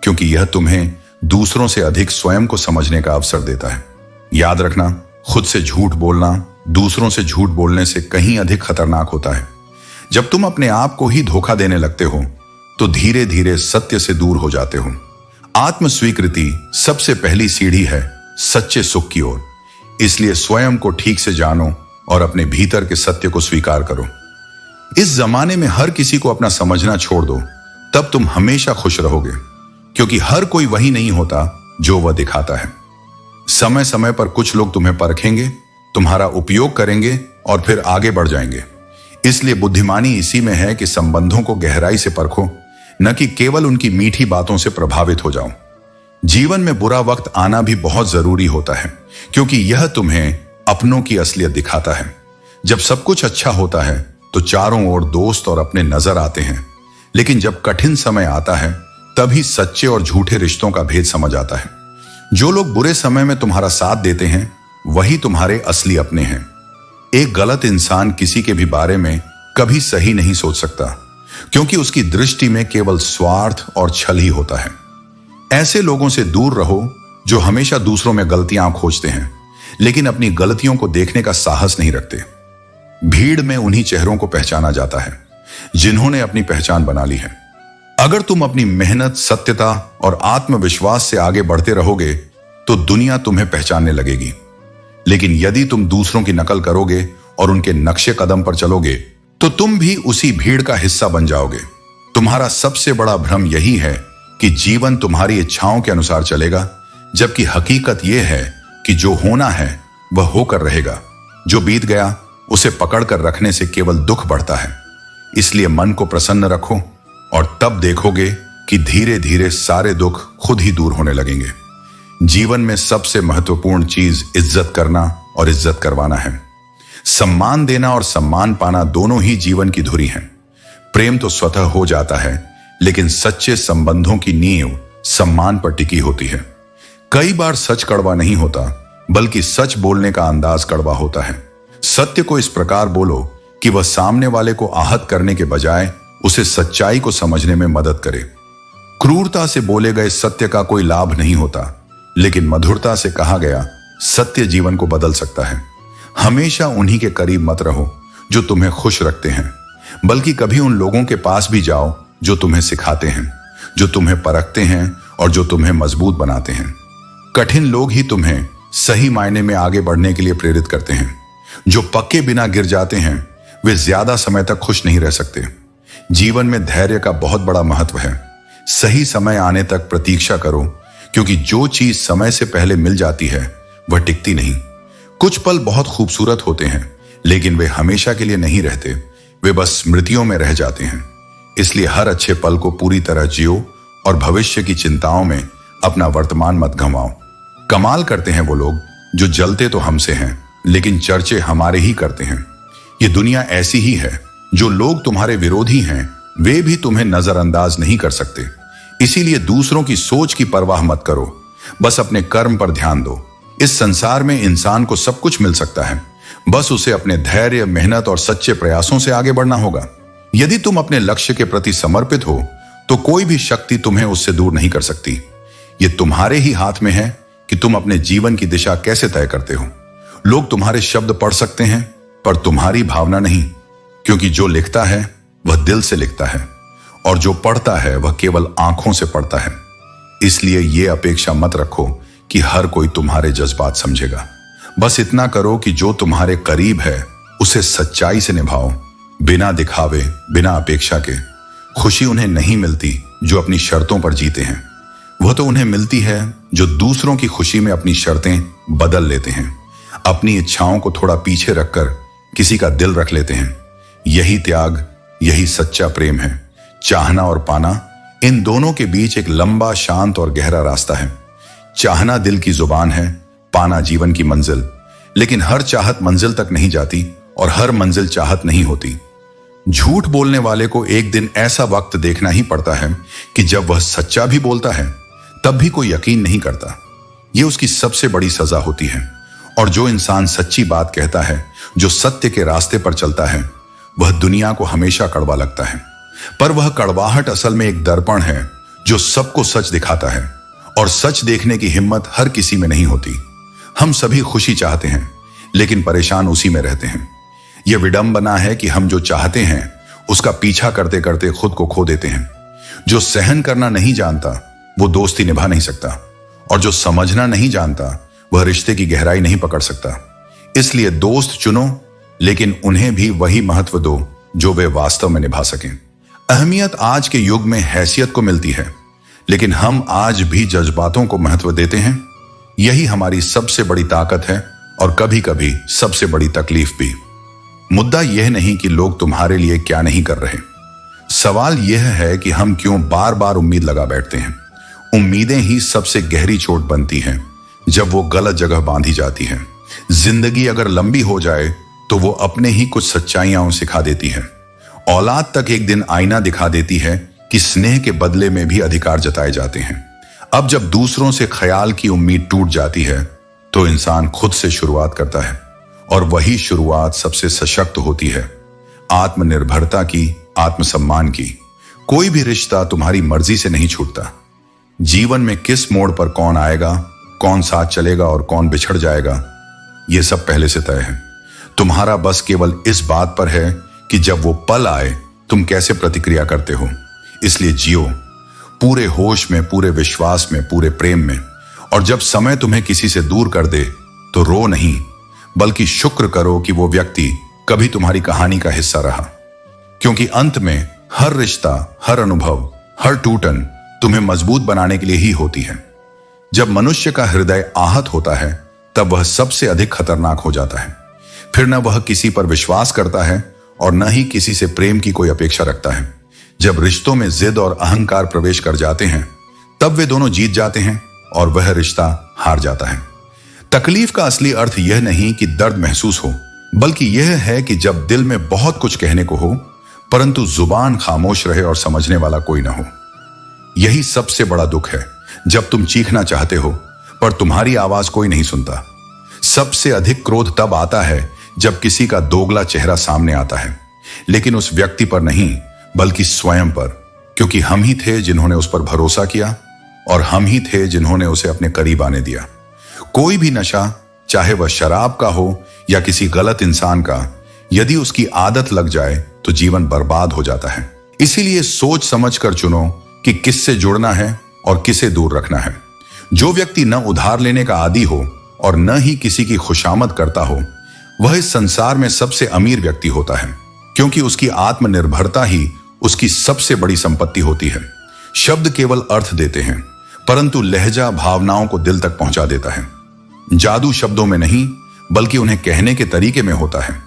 क्योंकि यह तुम्हें दूसरों से अधिक स्वयं को समझने का अवसर देता है। याद रखना, खुद से झूठ बोलना दूसरों से झूठ बोलने से कहीं अधिक खतरनाक होता है। जब तुम अपने आप को ही धोखा देने लगते हो तो धीरे धीरे सत्य से दूर हो जाते हो। आत्म स्वीकृति सबसे पहली सीढ़ी है सच्चे सुख की ओर। इसलिए स्वयं को ठीक से जानो और अपने भीतर के सत्य को स्वीकार करो। इस जमाने में हर किसी को अपना समझना छोड़ दो, तब तुम हमेशा खुश रहोगे, क्योंकि हर कोई वही नहीं होता जो वह दिखाता है। समय समय पर कुछ लोग तुम्हें परखेंगे, तुम्हारा उपयोग करेंगे और फिर आगे बढ़ जाएंगे। इसलिए बुद्धिमानी इसी में है कि संबंधों को गहराई से परखो, न कि केवल उनकी मीठी बातों से प्रभावित हो जाओ। जीवन में बुरा वक्त आना भी बहुत जरूरी होता है, क्योंकि यह तुम्हें अपनों की असलियत दिखाता है। जब सब कुछ अच्छा होता है तो चारों ओर दोस्त और अपने नजर आते हैं, लेकिन जब कठिन समय आता है तभी सच्चे और झूठे रिश्तों का भेद समझ आता है। जो लोग बुरे समय में तुम्हारा साथ देते हैं वही तुम्हारे असली अपने हैं। एक गलत इंसान किसी के भी बारे में कभी सही नहीं सोच सकता, क्योंकि उसकी दृष्टि में केवल स्वार्थ और छल ही होता है। ऐसे लोगों से दूर रहो जो हमेशा दूसरों में गलतियां खोजते हैं, लेकिन अपनी गलतियों को देखने का साहस नहीं रखते। भीड़ में उन्हीं चेहरों को पहचाना जाता है जिन्होंने अपनी पहचान बना ली है। अगर तुम अपनी मेहनत, सत्यता और आत्मविश्वास से आगे बढ़ते रहोगे तो दुनिया तुम्हें पहचानने लगेगी। लेकिन यदि तुम दूसरों की नकल करोगे और उनके नक्शे कदम पर चलोगे तो तुम भी उसी भीड़ का हिस्सा बन जाओगे। तुम्हारा सबसे बड़ा भ्रम यही है कि जीवन तुम्हारी इच्छाओं के अनुसार चलेगा, जबकि हकीकत यह है कि जो होना है वह होकर रहेगा। जो बीत गया उसे पकड़कर रखने से केवल दुख बढ़ता है। इसलिए मन को प्रसन्न रखो और तब देखोगे कि धीरे धीरे सारे दुख खुद ही दूर होने लगेंगे। जीवन में सबसे महत्वपूर्ण चीज इज्जत करना और इज्जत करवाना है। सम्मान देना और सम्मान पाना दोनों ही जीवन की धुरी हैं। प्रेम तो स्वतः हो जाता है, लेकिन सच्चे संबंधों की नींव सम्मान पर टिकी होती है। कई बार सच कड़वा नहीं होता, बल्कि सच बोलने का अंदाज कड़वा होता है। सत्य को इस प्रकार बोलो कि वह सामने वाले को आहत करने के बजाय उसे सच्चाई को समझने में मदद करे। क्रूरता से बोले गए सत्य का कोई लाभ नहीं होता, लेकिन मधुरता से कहा गया सत्य जीवन को बदल सकता है। हमेशा उन्हीं के करीब मत रहो जो तुम्हें खुश रखते हैं, बल्कि कभी उन लोगों के पास भी जाओ जो तुम्हें सिखाते हैं, जो तुम्हें परखते हैं और जो तुम्हें मजबूत बनाते हैं। कठिन लोग ही तुम्हें सही मायने में आगे बढ़ने के लिए प्रेरित करते हैं। जो पक्के बिना गिर जाते हैं वे ज्यादा समय तक खुश नहीं रह सकते। जीवन में धैर्य का बहुत बड़ा महत्व है। सही समय आने तक प्रतीक्षा करो, क्योंकि जो चीज समय से पहले मिल जाती है वह टिकती नहीं। कुछ पल बहुत खूबसूरत होते हैं, लेकिन वे हमेशा के लिए नहीं रहते, वे बस स्मृतियों में रह जाते हैं। इसलिए हर अच्छे पल को पूरी तरह जियो और भविष्य की चिंताओं में अपना वर्तमान मत गंवाओ। कमाल करते हैं वो लोग जो जलते तो हमसे हैं, लेकिन चर्चे हमारे ही करते हैं। ये दुनिया ऐसी ही है। जो लोग तुम्हारे विरोधी हैं वे भी तुम्हें नजरअंदाज नहीं कर सकते। इसीलिए दूसरों की सोच की परवाह मत करो, बस अपने कर्म पर ध्यान दो। इस संसार में इंसान को सब कुछ मिल सकता है, बस उसे अपने धैर्य, मेहनत और सच्चे प्रयासों से आगे बढ़ना होगा। यदि तुम अपने लक्ष्य के प्रति समर्पित हो तो कोई भी शक्ति तुम्हें उससे दूर नहीं कर सकती। ये तुम्हारे ही हाथ में है कि तुम अपने जीवन की दिशा कैसे तय करते हो। लोग तुम्हारे शब्द पढ़ सकते हैं पर तुम्हारी भावना नहीं, क्योंकि जो लिखता है वह दिल से लिखता है और जो पढ़ता है वह केवल आंखों से पढ़ता है। इसलिए यह अपेक्षा मत रखो कि हर कोई तुम्हारे जज्बात समझेगा। बस इतना करो कि जो तुम्हारे करीब है उसे सच्चाई से निभाओ, बिना दिखावे, बिना अपेक्षा के। खुशी उन्हें नहीं मिलती जो अपनी शर्तों पर जीते हैं, वह तो उन्हें मिलती है जो दूसरों की खुशी में अपनी शर्तें बदल लेते हैं, अपनी इच्छाओं को थोड़ा पीछे रखकर किसी का दिल रख लेते हैं। यही त्याग, यही सच्चा प्रेम है। चाहना और पाना, इन दोनों के बीच एक लंबा, शांत और गहरा रास्ता है। चाहना दिल की जुबान है, पाना जीवन की मंजिल। लेकिन हर चाहत मंजिल तक नहीं जाती और हर मंजिल चाहत नहीं होती। झूठ बोलने वाले को एक दिन ऐसा वक्त देखना ही पड़ता है कि जब वह सच्चा भी बोलता है तब भी कोई यकीन नहीं करता। यह उसकी सबसे बड़ी सजा होती है। और जो इंसान सच्ची बात कहता है, जो सत्य के रास्ते पर चलता है, वह दुनिया को हमेशा कड़वा लगता है, पर वह कड़वाहट असल में एक दर्पण है जो सबको सच दिखाता है। और सच देखने की हिम्मत हर किसी में नहीं होती। हम सभी खुशी चाहते हैं, लेकिन परेशान उसी में रहते हैं। यह विडंबना है कि हम जो चाहते हैं उसका पीछा करते करते खुद को खो देते हैं। जो सहन करना नहीं जानता वो दोस्ती निभा नहीं सकता, और जो समझना नहीं जानता वह रिश्ते की गहराई नहीं पकड़ सकता। इसलिए दोस्त चुनो, लेकिन उन्हें भी वही महत्व दो जो वे वास्तव में निभा सकें। अहमियत आज के युग में हैसियत को मिलती है, लेकिन हम आज भी जज्बातों को महत्व देते हैं। यही हमारी सबसे बड़ी ताकत है और कभी कभी सबसे बड़ी तकलीफ भी। मुद्दा यह नहीं कि लोग तुम्हारे लिए क्या नहीं कर रहे, सवाल यह है कि हम क्यों बार बार उम्मीद लगा बैठते हैं। उम्मीदें ही सबसे गहरी चोट बनती हैं जब वो गलत जगह बांधी जाती है। जिंदगी अगर लंबी हो जाए तो वो अपने ही कुछ सच्चाइयां सिखा देती है। औलाद तक एक दिन आईना दिखा देती है कि स्नेह के बदले में भी अधिकार जताए जाते हैं। अब जब दूसरों से ख्याल की उम्मीद टूट जाती है तो इंसान खुद से शुरुआत करता है, और वही शुरुआत सबसे सशक्त होती है। आत्मनिर्भरता की, आत्मसम्मान की। कोई भी रिश्ता तुम्हारी मर्जी से नहीं छूटता। जीवन में किस मोड़ पर कौन आएगा, कौन साथ चलेगा और कौन बिछड़ जाएगा, यह सब पहले से तय है। तुम्हारा बस केवल इस बात पर है कि जब वो पल आए तुम कैसे प्रतिक्रिया करते हो। इसलिए जियो पूरे होश में, पूरे विश्वास में, पूरे प्रेम में। और जब समय तुम्हें किसी से दूर कर दे तो रो नहीं, बल्कि शुक्र करो कि वो व्यक्ति कभी तुम्हारी कहानी का हिस्सा रहा। क्योंकि अंत में हर रिश्ता, हर अनुभव, हर टूटन तुम्हें मजबूत बनाने के लिए ही होती है। जब मनुष्य का हृदय आहत होता है तब वह सबसे अधिक खतरनाक हो जाता है। फिर न वह किसी पर विश्वास करता है और न ही किसी से प्रेम की कोई अपेक्षा रखता है। जब रिश्तों में जिद और अहंकार प्रवेश कर जाते हैं तब वे दोनों जीत जाते हैं और वह रिश्ता हार जाता है। तकलीफ का असली अर्थ यह नहीं कि दर्द महसूस हो, बल्कि यह है कि जब दिल में बहुत कुछ कहने को हो परंतु जुबान खामोश रहे और समझने वाला कोई ना हो। यही सबसे बड़ा दुख है, जब तुम चीखना चाहते हो पर तुम्हारी आवाज कोई नहीं सुनता। सबसे अधिक क्रोध तब आता है जब किसी का दोगला चेहरा सामने आता है, लेकिन उस व्यक्ति पर नहीं बल्कि स्वयं पर, क्योंकि हम ही थे जिन्होंने उस पर भरोसा किया और हम ही थे जिन्होंने उसे अपने करीब आने दिया। कोई भी नशा चाहे वह शराब का हो या किसी गलत इंसान का, यदि उसकी आदत लग जाए तो जीवन बर्बाद हो जाता है। इसीलिए सोच समझ कर चुनो कि किससे जुड़ना है और किसे दूर रखना है। जो व्यक्ति न उधार लेने का आदी हो और न ही किसी की खुशामद करता हो, वह इस संसार में सबसे अमीर व्यक्ति होता है, क्योंकि उसकी आत्मनिर्भरता ही उसकी सबसे बड़ी संपत्ति होती है। शब्द केवल अर्थ देते हैं, परंतु लहजा भावनाओं को दिल तक पहुंचा देता है। जादू शब्दों में नहीं, बल्कि उन्हें कहने के तरीके में होता है।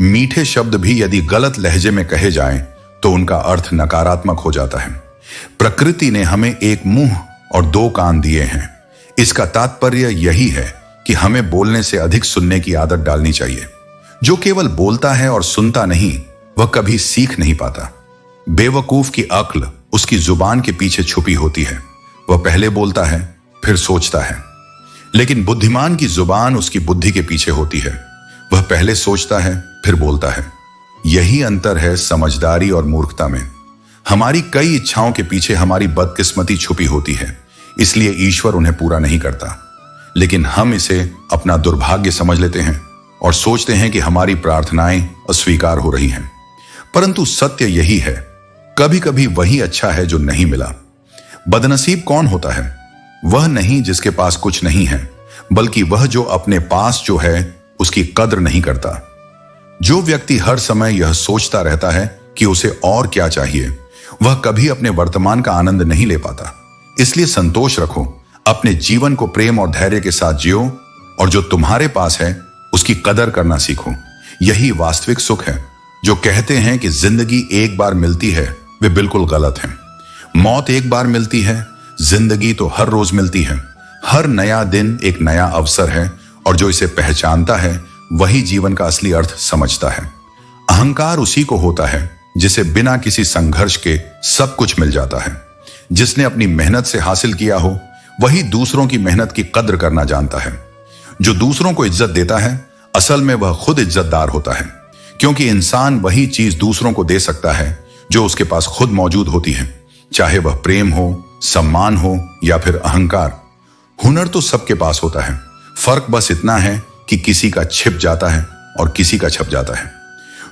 मीठे शब्द भी यदि गलत लहजे में कहे जाएं, तो उनका अर्थ नकारात्मक हो जाता है। प्रकृति ने हमें एक मुंह और दो कान दिए हैं। इसका तात्पर्य यही है कि हमें बोलने से अधिक सुनने की आदत डालनी चाहिए। जो केवल बोलता है और सुनता नहीं, वह कभी सीख नहीं पाता। बेवकूफ की अक्ल उसकी जुबान के पीछे छुपी होती है। वह पहले बोलता है, फिर सोचता है। लेकिन बुद्धिमान की जुबान उसकी बुद्धि के पीछे होती है। वह पहले सोचता है, फिर बोलता है। यही अंतर है समझदारी और मूर्खता में। हमारी कई इच्छाओं के पीछे हमारी बदकिस्मती छुपी होती है, इसलिए ईश्वर उन्हें पूरा नहीं करता। लेकिन हम इसे अपना दुर्भाग्य समझ लेते हैं और सोचते हैं कि हमारी प्रार्थनाएं अस्वीकार हो रही हैं। परंतु सत्य यही है, कभी कभी वही अच्छा है जो नहीं मिला। बदनसीब कौन होता है? वह नहीं जिसके पास कुछ नहीं है, बल्कि वह जो अपने पास जो है उसकी कद्र नहीं करता। जो व्यक्ति हर समय यह सोचता रहता है कि उसे और क्या चाहिए, वह कभी अपने वर्तमान का आनंद नहीं ले पाता। इसलिए संतोष रखो, अपने जीवन को प्रेम और धैर्य के साथ जियो और जो तुम्हारे पास है उसकी कदर करना सीखो। यही वास्तविक सुख है। जो कहते हैं कि जिंदगी एक बार मिलती है, वे बिल्कुल गलत हैं। मौत एक बार मिलती है, जिंदगी तो हर रोज मिलती है। हर नया दिन एक नया अवसर है और जो इसे पहचानता है वही जीवन का असली अर्थ समझता है। अहंकार उसी को होता है जिसे बिना किसी संघर्ष के सब कुछ मिल जाता है। जिसने अपनी मेहनत से हासिल किया हो, वही दूसरों की मेहनत की कद्र करना जानता है। जो दूसरों को इज्जत देता है, असल में वह खुद इज्जतदार होता है, क्योंकि इंसान वही चीज दूसरों को दे सकता है जो उसके पास खुद मौजूद होती है, चाहे वह प्रेम हो, सम्मान हो या फिर अहंकार। हुनर तो सबके पास होता है, फर्क बस इतना है कि किसी का छिप जाता है और किसी का छप जाता है।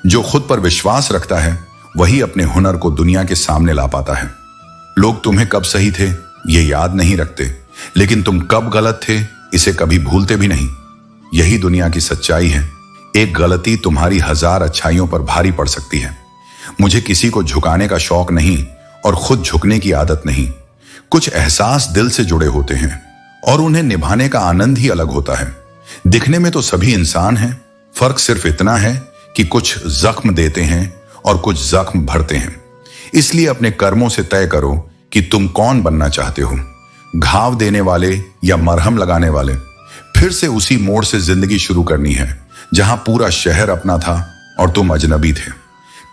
जो खुद पर विश्वास रखता है वही अपने हुनर को दुनिया के सामने ला पाता है। लोग तुम्हें कब सही थे ये याद नहीं रखते, लेकिन तुम कब गलत थे इसे कभी भूलते भी नहीं। यही दुनिया की सच्चाई है। एक गलती तुम्हारी 1000 अच्छाइयों पर भारी पड़ सकती है। मुझे किसी को झुकाने का शौक नहीं और खुद झुकने की आदत नहीं। कुछ एहसास दिल से जुड़े होते हैं और उन्हें निभाने का आनंद ही अलग होता है। दिखने में तो सभी इंसान हैं, फर्क सिर्फ इतना है कि कुछ जख्म देते हैं और कुछ जख्म भरते हैं। इसलिए अपने कर्मों से तय करो कि तुम कौन बनना चाहते हो, घाव देने वाले या मरहम लगाने वाले। फिर से उसी मोड़ से जिंदगी शुरू करनी है जहां पूरा शहर अपना था और तुम अजनबी थे।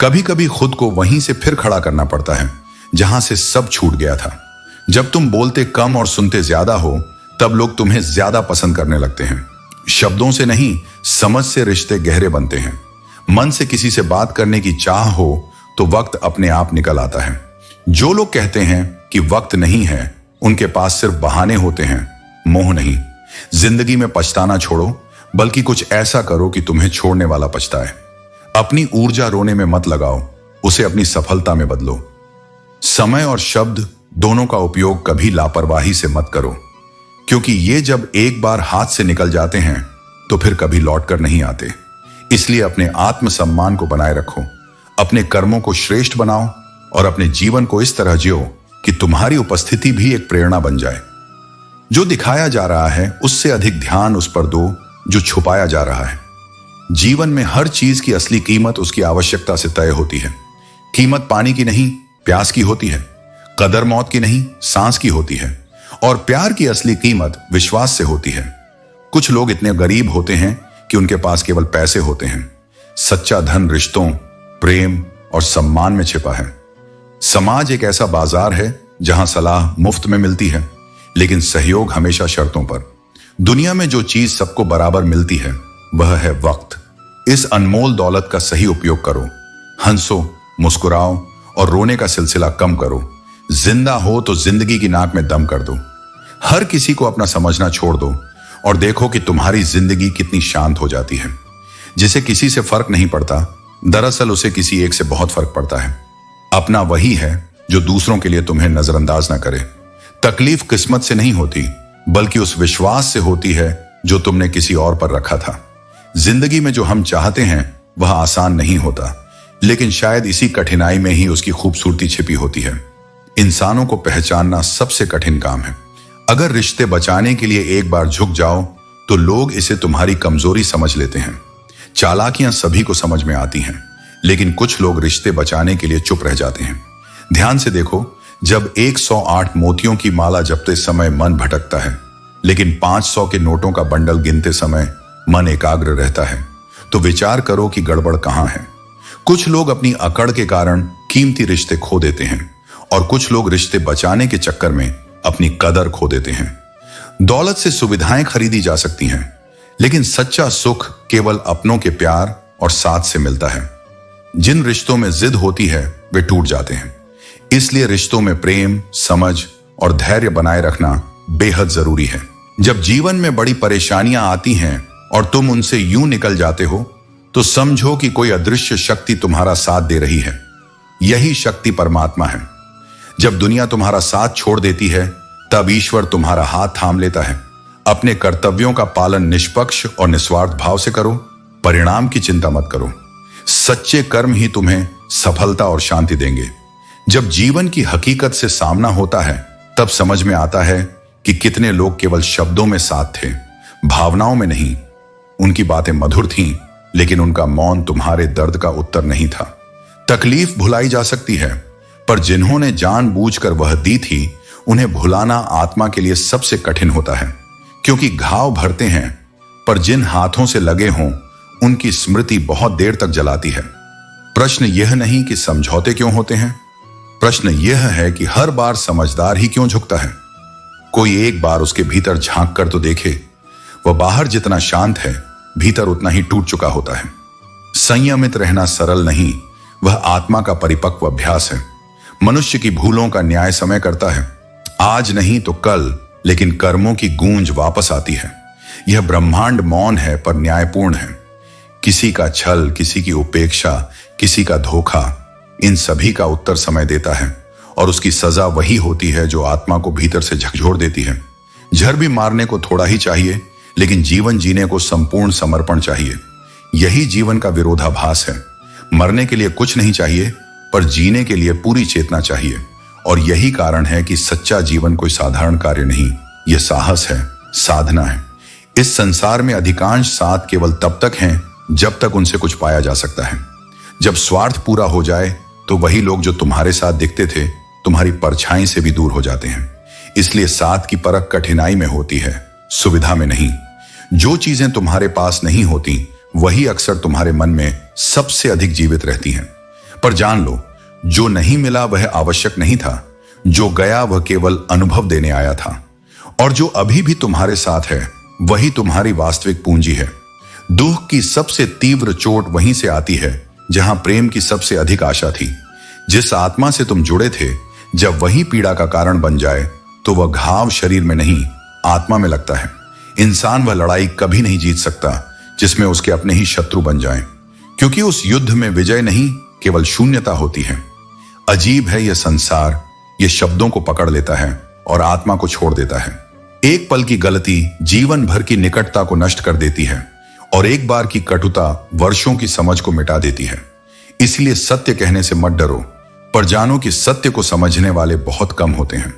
कभी कभी खुद को वहीं से फिर खड़ा करना पड़ता है जहां से सब छूट गया था। जब तुम बोलते कम और सुनते ज्यादा हो, तब लोग तुम्हें ज्यादा पसंद करने लगते हैं। शब्दों से नहीं, समझ से रिश्ते गहरे बनते हैं। मन से किसी से बात करने की चाह हो तो वक्त अपने आप निकल आता है। जो लोग कहते हैं कि वक्त नहीं है, उनके पास सिर्फ बहाने होते हैं, मोह नहीं। जिंदगी में पछताना छोड़ो, बल्कि कुछ ऐसा करो कि तुम्हें छोड़ने वाला पछताए। अपनी ऊर्जा रोने में मत लगाओ, उसे अपनी सफलता में बदलो। समय और शब्द दोनों का उपयोग कभी लापरवाही से मत करो, क्योंकि ये जब एक बार हाथ से निकल जाते हैं तो फिर कभी लौट कर नहीं आते। इसलिए अपने आत्मसम्मान को बनाए रखो, अपने कर्मों को श्रेष्ठ बनाओ और अपने जीवन को इस तरह जियो कि तुम्हारी उपस्थिति भी एक प्रेरणा बन जाए। जो दिखाया जा रहा है उससे अधिक ध्यान उस पर दो जो छुपाया जा रहा है। जीवन में हर चीज की असली कीमत उसकी आवश्यकता से तय होती है। कीमत पानी की नहीं, प्यास की होती है। कदर मौत की नहीं, सांस की होती है। और प्यार की असली कीमत विश्वास से होती है। कुछ लोग इतने गरीब होते हैं कि उनके पास केवल पैसे होते हैं। सच्चा धन रिश्तों, प्रेम और सम्मान में छिपा है। समाज एक ऐसा बाजार है जहां सलाह मुफ्त में मिलती है, लेकिन सहयोग हमेशा शर्तों पर। दुनिया में जो चीज सबको बराबर मिलती है वह है वक्त। इस अनमोल दौलत का सही उपयोग करो। हंसो, मुस्कुराओ और रोने का सिलसिला कम करो। जिंदा हो तो जिंदगी की नाक में दम कर दो। हर किसी को अपना समझना छोड़ दो। और देखो कि तुम्हारी जिंदगी कितनी शांत हो जाती है। जिसे किसी से फर्क नहीं पड़ता, दरअसल उसे किसी एक से बहुत फर्क पड़ता है। अपना वही है जो दूसरों के लिए तुम्हें नजरअंदाज ना करे। तकलीफ किस्मत से नहीं होती, बल्कि उस विश्वास से होती है जो तुमने किसी और पर रखा था। जिंदगी में जो हम चाहते हैं वह आसान नहीं होता, लेकिन शायद इसी कठिनाई में ही उसकी खूबसूरती छिपी होती है। इंसानों को पहचानना सबसे कठिन काम है। अगर रिश्ते बचाने के लिए एक बार झुक जाओ तो लोग इसे तुम्हारी कमजोरी समझ लेते हैं। चालाकियां सभी को समझ में आती हैं, लेकिन कुछ लोग रिश्ते बचाने के लिए चुप रह जाते हैं। ध्यान से देखो, जब 108 मोतियों की माला जपते समय मन भटकता है, लेकिन 500 के नोटों का बंडल गिनते समय मन एकाग्र रहता है, तो विचार करो कि गड़बड़ कहां है। कुछ लोग अपनी अकड़ के कारण कीमती रिश्ते खो देते हैं, और कुछ लोग रिश्ते बचाने के चक्कर में अपनी कदर खो देते हैं। दौलत से सुविधाएं खरीदी जा सकती हैं, लेकिन सच्चा सुख केवल अपनों के प्यार और साथ से मिलता है। जिन रिश्तों में जिद होती है वे टूट जाते हैं। इसलिए रिश्तों में प्रेम, समझ और धैर्य बनाए रखना बेहद जरूरी है। जब जीवन में बड़ी परेशानियां आती हैं और तुम उनसे यूं निकल जाते हो, तो समझो कि कोई अदृश्य शक्ति तुम्हारा साथ दे रही है। यही शक्ति परमात्मा है। जब दुनिया तुम्हारा साथ छोड़ देती है, तब ईश्वर तुम्हारा हाथ थाम लेता है। अपने कर्तव्यों का पालन निष्पक्ष और निस्वार्थ भाव से करो। परिणाम की चिंता मत करो। सच्चे कर्म ही तुम्हें सफलता और शांति देंगे। जब जीवन की हकीकत से सामना होता है, तब समझ में आता है कि कितने लोग केवल शब्दों में साथ थे, भावनाओं में नहीं। उनकी बातें मधुर थीं, लेकिन उनका मौन तुम्हारे दर्द का उत्तर नहीं था। तकलीफ भुलाई जा सकती है, पर जिन्होंने जानबूझकर वह दी थी, उन्हें भुलाना आत्मा के लिए सबसे कठिन होता है। क्योंकि घाव भरते हैं, पर जिन हाथों से लगे हों, उनकी स्मृति बहुत देर तक जलाती है। प्रश्न यह नहीं कि समझौते क्यों होते हैं, प्रश्न यह है कि हर बार समझदार ही क्यों झुकता है। कोई एक बार उसके भीतर झांक कर तो देखे। वह बाहर जितना शांत है, भीतर उतना ही टूट चुका होता है। संयमित रहना सरल नहीं, वह आत्मा का परिपक्व अभ्यास है। मनुष्य की भूलों का न्याय समय करता है, आज नहीं तो कल, लेकिन कर्मों की गूंज वापस आती है। यह ब्रह्मांड मौन है पर न्यायपूर्ण है। किसी का छल, किसी की उपेक्षा, किसी का धोखा, इन सभी का उत्तर समय देता है, और उसकी सजा वही होती है जो आत्मा को भीतर से झकझोर देती है। जहर भी मारने को थोड़ा ही चाहिए, लेकिन जीवन जीने को संपूर्ण समर्पण चाहिए। यही जीवन का विरोधाभास है। मरने के लिए कुछ नहीं चाहिए, पर जीने के लिए पूरी चेतना चाहिए। और यही कारण है कि सच्चा जीवन कोई साधारण कार्य नहीं, यह साहस है, साधना है। इस संसार में अधिकांश साथ केवल तब तक हैं जब तक उनसे कुछ पाया जा सकता है। जब स्वार्थ पूरा हो जाए, तो वही लोग जो तुम्हारे साथ दिखते थे, तुम्हारी परछाई से भी दूर हो जाते हैं। इसलिए साथ की परख कठिनाई में होती है, सुविधा में नहीं। जो चीजें तुम्हारे पास नहीं होती, वही अक्सर तुम्हारे मन में सबसे अधिक जीवित रहती हैं। पर जान लो, जो नहीं मिला वह आवश्यक नहीं था, जो गया वह केवल अनुभव देने आया था। और जो अभी भी तुम्हारे साथ है, वही तुम्हारी वास्तविक पूंजी है। दुख की सबसे तीव्र चोट वहीं से आती है जहां प्रेम की सबसे अधिक आशा थी। जिस आत्मा से तुम जुड़े थे, जब वही पीड़ा का कारण बन जाए, तो वह घाव शरीर में नहीं, आत्मा में लगता है। इंसान वह लड़ाई कभी नहीं जीत सकता जिसमें उसके अपने ही शत्रु बन जाएं, क्योंकि उस युद्ध में विजय नहीं, केवल शून्यता होती है। अजीब है यह संसार, यह शब्दों को पकड़ लेता है और आत्मा को छोड़ देता है। एक पल की गलती जीवन भर की निकटता को नष्ट कर देती है, और एक बार की कटुता वर्षों की समझ को मिटा देती है। इसलिए सत्य कहने से मत डरो, पर जानो कि सत्य को समझने वाले बहुत कम होते हैं।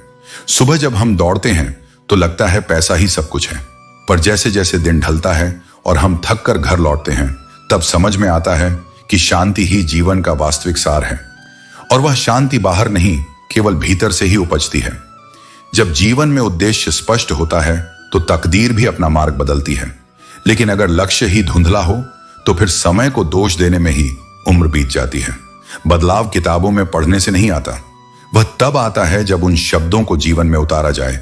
सुबह जब हम दौड़ते हैं तो लगता है पैसा ही सब कुछ है, पर जैसे जैसे दिन ढलता है और हम थक कर घर लौटते हैं, तब समझ में आता है कि शांति ही जीवन का वास्तविक सार है। और वह शांति बाहर नहीं, केवल भीतर से ही उपजती है। जब जीवन में उद्देश्य स्पष्ट होता है, तो तकदीर भी अपना मार्ग बदलती है। लेकिन अगर लक्ष्य ही धुंधला हो, तो फिर समय को दोष देने में ही उम्र बीत जाती है। बदलाव किताबों में पढ़ने से नहीं आता, वह तब आता है जब उन शब्दों को जीवन में उतारा जाए।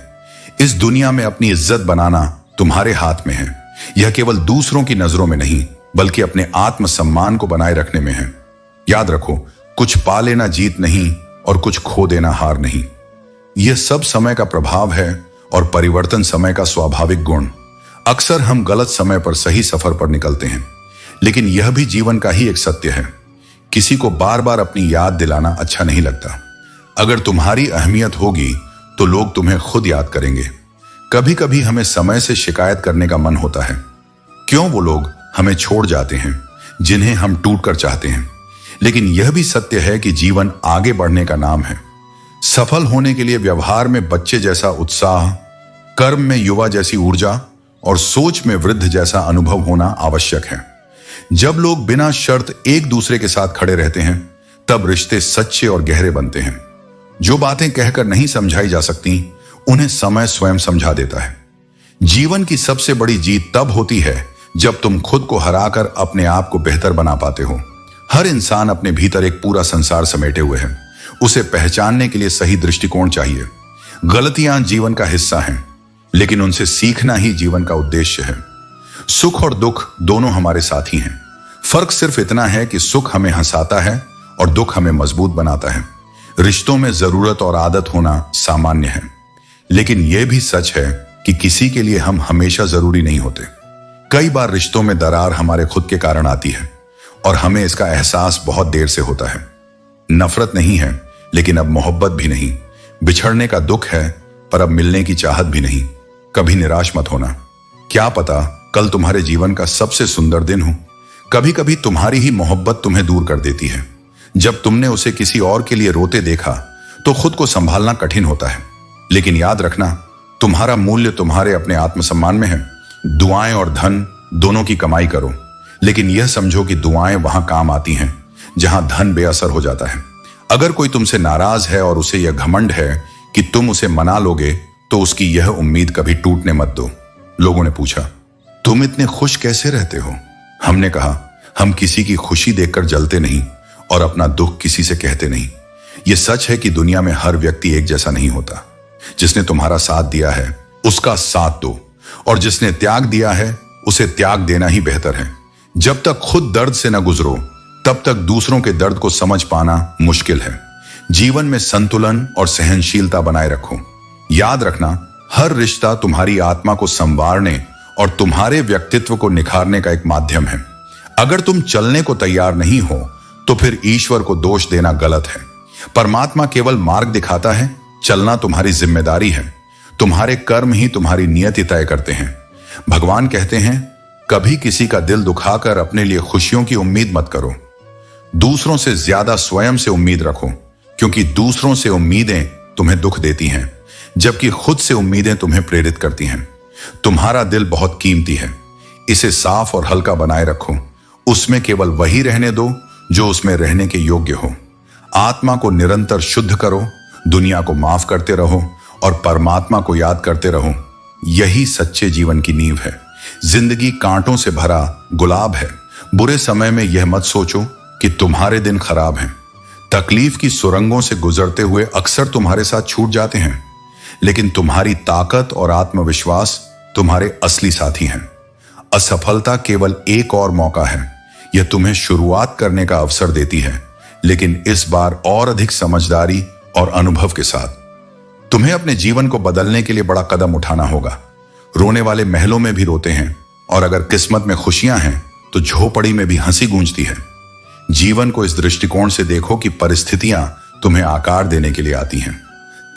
इस दुनिया में अपनी इज्जत बनाना तुम्हारे हाथ में है। यह केवल दूसरों की नजरों में नहीं, बल्कि अपने आत्मसम्मान को बनाए रखने में है। याद रखो, कुछ पा लेना जीत नहीं और कुछ खो देना हार नहीं। यह सब समय का प्रभाव है और परिवर्तन समय का स्वाभाविक गुण। अक्सर हम गलत समय पर सही सफर पर निकलते हैं, लेकिन यह भी जीवन का ही एक सत्य है। किसी को बार बार अपनी याद दिलाना अच्छा नहीं लगता। अगर तुम्हारी अहमियत होगी तो लोग तुम्हें खुद याद करेंगे। कभी कभी हमें समय से शिकायत करने का मन होता है, क्यों वो लोग हमें छोड़ जाते हैं जिन्हें हम टूट कर चाहते हैं। लेकिन यह भी सत्य है कि जीवन आगे बढ़ने का नाम है। सफल होने के लिए व्यवहार में बच्चे जैसा उत्साह, कर्म में युवा जैसी ऊर्जा और सोच में वृद्ध जैसा अनुभव होना आवश्यक है। जब लोग बिना शर्त एक दूसरे के साथ खड़े रहते हैं, तब रिश्ते सच्चे और गहरे बनते हैं। जो बातें कहकर नहीं समझाई जा सकती, उन्हें समय स्वयं समझा देता है। जीवन की सबसे बड़ी जीत तब होती है जब तुम खुद को हराकर अपने आप को बेहतर बना पाते हो। हर इंसान अपने भीतर एक पूरा संसार समेटे हुए है। उसे पहचानने के लिए सही दृष्टिकोण चाहिए। गलतियां जीवन का हिस्सा हैं, लेकिन उनसे सीखना ही जीवन का उद्देश्य है। सुख और दुख दोनों हमारे साथी हैं। फर्क सिर्फ इतना है कि सुख हमें हंसाता है और दुख हमें मजबूत बनाता है। रिश्तों में जरूरत और आदत होना सामान्य है, लेकिन यह भी सच है कि किसी के लिए हम हमेशा जरूरी नहीं होते। कई बार रिश्तों में दरार हमारे खुद के कारण आती है और हमें इसका एहसास बहुत देर से होता है। नफरत नहीं है, लेकिन अब मोहब्बत भी नहीं। बिछड़ने का दुख है, पर अब मिलने की चाहत भी नहीं। कभी निराश मत होना। क्या पता कल तुम्हारे जीवन का सबसे सुंदर दिन हो। कभी कभी तुम्हारी ही मोहब्बत तुम्हें दूर कर देती है। जब तुमने उसे किसी और के लिए रोते देखा तो खुद को संभालना कठिन होता है। लेकिन याद रखना, तुम्हारा मूल्य तुम्हारे अपने आत्मसम्मान में है। दुआएं और धन दोनों की कमाई करो, लेकिन यह समझो कि दुआएं वहां काम आती हैं जहां धन बेअसर हो जाता है। अगर कोई तुमसे नाराज है और उसे यह घमंड है कि तुम उसे मना लोगे, तो उसकी यह उम्मीद कभी टूटने मत दो। लोगों ने पूछा, तुम इतने खुश कैसे रहते हो? हमने कहा, हम किसी की खुशी देखकर जलते नहीं और अपना दुख किसी से कहते नहीं। यह सच है कि दुनिया में हर व्यक्ति एक जैसा नहीं होता। जिसने तुम्हारा साथ दिया है उसका साथ दो, और जिसने त्याग दिया है उसे त्याग देना ही बेहतर है। जब तक खुद दर्द से न गुजरो, तब तक दूसरों के दर्द को समझ पाना मुश्किल है। जीवन में संतुलन और सहनशीलता बनाए रखो। याद रखना, हर रिश्ता तुम्हारी आत्मा को संवारने और तुम्हारे व्यक्तित्व को निखारने का एक माध्यम है। अगर तुम चलने को तैयार नहीं हो, तो फिर ईश्वर को दोष देना गलत है। परमात्मा केवल मार्ग दिखाता है, चलना तुम्हारी जिम्मेदारी है। तुम्हारे कर्म ही तुम्हारी नियति तय करते हैं। भगवान कहते हैं, कभी किसी का दिल दुखाकर अपने लिए खुशियों की उम्मीद मत करो। दूसरों से ज्यादा स्वयं से उम्मीद रखो, क्योंकि दूसरों से उम्मीदें तुम्हें दुख देती हैं, जबकि खुद से उम्मीदें तुम्हें प्रेरित करती हैं। तुम्हारा दिल बहुत कीमती है, इसे साफ और हल्का बनाए रखो। उसमें केवल वही रहने दो जो उसमें रहने के योग्य हो। आत्मा को निरंतर शुद्ध करो, दुनिया को माफ करते रहो और परमात्मा को याद करते रहो। यही सच्चे जीवन की नींव है। जिंदगी कांटों से भरा गुलाब है। बुरे समय में यह मत सोचो कि तुम्हारे दिन खराब हैं। तकलीफ की सुरंगों से गुजरते हुए अक्सर तुम्हारे साथ छूट जाते हैं, लेकिन तुम्हारी ताकत और आत्मविश्वास तुम्हारे असली साथी हैं। असफलता केवल एक और मौका है। यह तुम्हें शुरुआत करने का अवसर देती है, लेकिन इस बार और अधिक समझदारी और अनुभव के साथ। तुम्हें अपने जीवन को बदलने के लिए बड़ा कदम उठाना होगा। रोने वाले महलों में भी रोते हैं, और अगर किस्मत में खुशियां हैं तो झोपड़ी में भी हंसी गूंजती है। जीवन को इस दृष्टिकोण से देखो कि परिस्थितियां तुम्हें आकार देने के लिए आती हैं।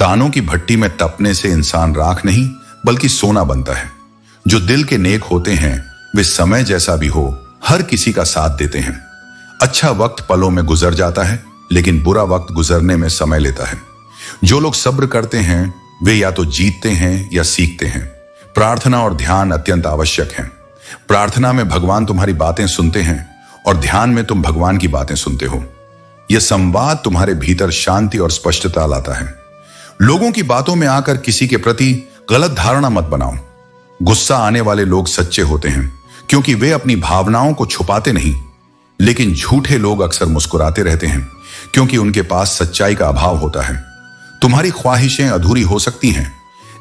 तानों की भट्टी में तपने से इंसान राख नहीं बल्कि सोना बनता है। जो दिल के नेक होते हैं वे समय जैसा भी हो हर किसी का साथ देते हैं। अच्छा वक्त पलों में गुजर जाता है, लेकिन बुरा वक्त गुजरने में समय लेता है। जो लोग सब्र करते हैं वे या तो जीतते हैं या सीखते हैं। प्रार्थना और ध्यान अत्यंत आवश्यक है। प्रार्थना में भगवान तुम्हारी बातें सुनते हैं और ध्यान में तुम भगवान की बातें सुनते हो। यह संवाद तुम्हारे भीतर शांति और स्पष्टता लाता है। लोगों की बातों में आकर किसी के प्रति गलत धारणा मत बनाओ। गुस्सा आने वाले लोग सच्चे होते हैं, क्योंकि वे अपनी भावनाओं को छुपाते नहीं। लेकिन झूठे लोग अक्सर मुस्कुराते रहते हैं, क्योंकि उनके पास सच्चाई का अभाव होता है। तुम्हारी ख्वाहिशें अधूरी हो सकती हैं,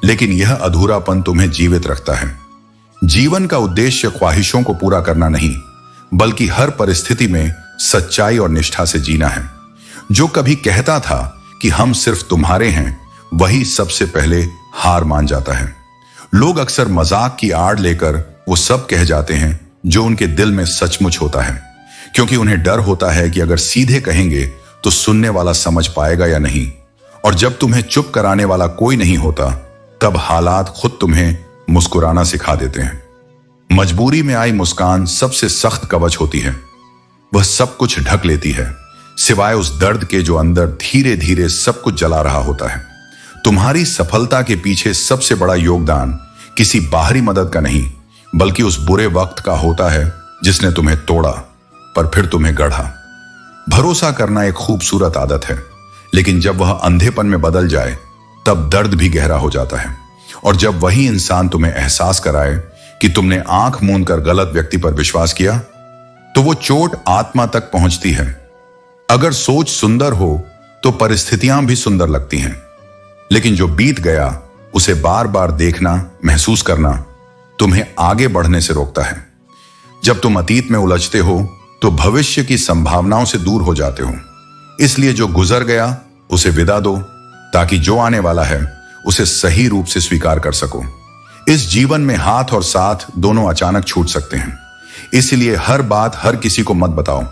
लेकिन यह अधूरापन तुम्हें जीवित रखता है। जीवन का उद्देश्य ख्वाहिशों को पूरा करना नहीं, बल्कि हर परिस्थिति में सच्चाई और निष्ठा से जीना है। जो कभी कहता था कि हम सिर्फ तुम्हारे हैं, वही सबसे पहले हार मान जाता है। लोग अक्सर मजाक की आड़ लेकर वो सब कह जाते हैं जो उनके दिल में सचमुच होता है, क्योंकि उन्हें डर होता है कि अगर सीधे कहेंगे तो सुनने वाला समझ पाएगा या नहीं। और जब तुम्हें चुप कराने वाला कोई नहीं होता, तब हालात खुद तुम्हें मुस्कुराना सिखा देते हैं। मजबूरी में आई मुस्कान सबसे सख्त कवच होती है। वह सब कुछ ढक लेती है, सिवाय उस दर्द के जो अंदर धीरे धीरे सब कुछ जला रहा होता है। तुम्हारी सफलता के पीछे सबसे बड़ा योगदान किसी बाहरी मदद का नहीं, बल्कि उस बुरे वक्त का होता है जिसने तुम्हें तोड़ा पर फिर तुम्हें गढ़ा। भरोसा करना एक खूबसूरत आदत है, लेकिन जब वह अंधेपन में बदल जाए तब दर्द भी गहरा हो जाता है। और जब वही इंसान तुम्हें एहसास कराए कि तुमने आंख मूंद कर गलत व्यक्ति पर विश्वास किया, तो वो चोट आत्मा तक पहुंचती है। अगर सोच सुंदर हो तो परिस्थितियां भी सुंदर लगती हैं, लेकिन जो बीत गया उसे बार बार देखना, महसूस करना तुम्हें आगे बढ़ने से रोकता है। जब तुम अतीत में उलझते हो तो भविष्य की संभावनाओं से दूर हो जाते हो। इसलिए जो गुजर गया उसे विदा दो, ताकि जो आने वाला है उसे सही रूप से स्वीकार कर सको। इस जीवन में हाथ और साथ दोनों अचानक छूट सकते हैं, इसलिए हर बात हर किसी को मत बताओ।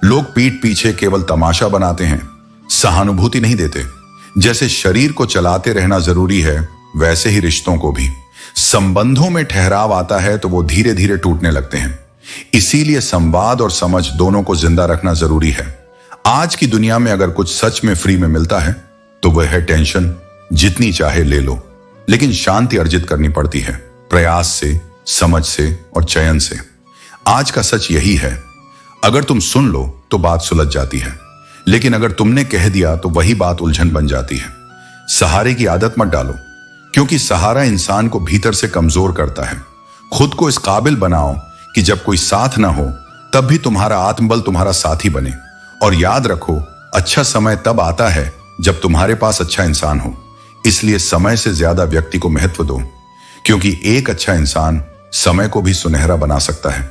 लोग पीठ पीछे केवल तमाशा बनाते हैं, सहानुभूति नहीं देते। जैसे शरीर को चलाते रहना जरूरी है, वैसे ही रिश्तों को भी। संबंधों में ठहराव आता है तो वो धीरे धीरे टूटने लगते हैं। इसीलिए संवाद और समझ दोनों को जिंदा रखना जरूरी है। आज की दुनिया में अगर कुछ सच में फ्री में मिलता है तो वह है टेंशन। जितनी चाहे ले लो, लेकिन शांति अर्जित करनी पड़ती है, प्रयास से, समझ से और चयन से। आज का सच यही है, अगर तुम सुन लो तो बात सुलझ जाती है, लेकिन अगर तुमने कह दिया तो वही बात उलझन बन जाती है। सहारे की आदत मत डालो, क्योंकि सहारा इंसान को भीतर से कमजोर करता है। खुद को इस काबिल बनाओ कि जब कोई साथ ना हो तब भी तुम्हारा आत्मबल तुम्हारा साथी बने। और याद रखो, अच्छा समय तब आता है जब तुम्हारे पास अच्छा इंसान हो। इसलिए समय से ज्यादा व्यक्ति को महत्व दो, क्योंकि एक अच्छा इंसान समय को भी सुनहरा बना सकता है।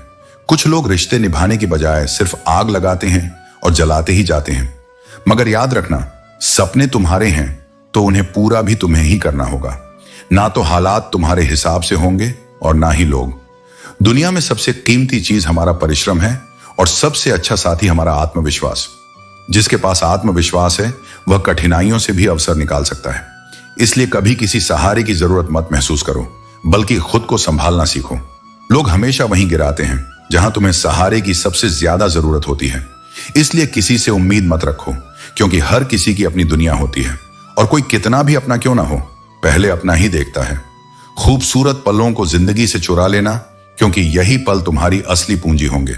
कुछ लोग रिश्ते निभाने की बजाय सिर्फ आग लगाते हैं और जलाते ही जाते हैं। मगर याद रखना, सपने तुम्हारे हैं तो उन्हें पूरा भी तुम्हें ही करना होगा। ना तो हालात तुम्हारे हिसाब से होंगे और ना ही लोग। दुनिया में सबसे कीमती चीज हमारा परिश्रम है और सबसे अच्छा साथी हमारा आत्मविश्वास। जिसके पास आत्मविश्वास है वह कठिनाइयों से भी अवसर निकाल सकता है। इसलिए कभी किसी सहारे की जरूरत मत महसूस करो, बल्कि खुद को संभालना सीखो। लोग हमेशा वहीं गिराते हैं जहां तुम्हें सहारे की सबसे ज्यादा जरूरत होती है। इसलिए किसी से उम्मीद मत रखो, क्योंकि हर किसी की अपनी दुनिया होती है और कोई कितना भी अपना क्यों ना हो, पहले अपना ही देखता है। खूबसूरत पलों को जिंदगी से चुरा लेना, क्योंकि यही पल तुम्हारी असली पूंजी होंगे।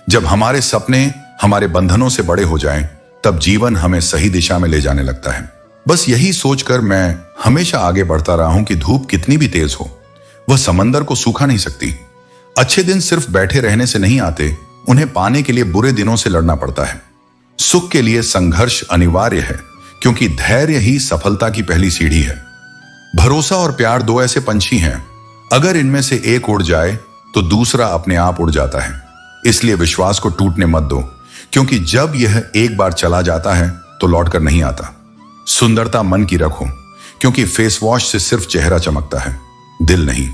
जब हमारे सपने हमारे बंधनों से बड़े हो जाएं, तब जीवन हमें सही दिशा में ले जाने लगता है। बस यही सोचकर मैं हमेशा आगे बढ़ता रहा हूं कि धूप कितनी भी तेज हो, वह समंदर को सूखा नहीं सकती। अच्छे दिन सिर्फ बैठे रहने से नहीं आते, उन्हें पाने के लिए बुरे दिनों से लड़ना पड़ता है। सुख के लिए संघर्ष अनिवार्य है, क्योंकि धैर्य ही सफलता की पहली सीढ़ी है। भरोसा और प्यार दो ऐसे पंछी हैं, अगर इनमें से एक उड़ जाए तो दूसरा अपने आप उड़ जाता है। इसलिए विश्वास को टूटने मत दो, क्योंकि जब यह एक बार चला जाता है तो लौटकर नहीं आता। सुंदरता मन की रखो, क्योंकि फेस वॉश से सिर्फ चेहरा चमकता है, दिल नहीं।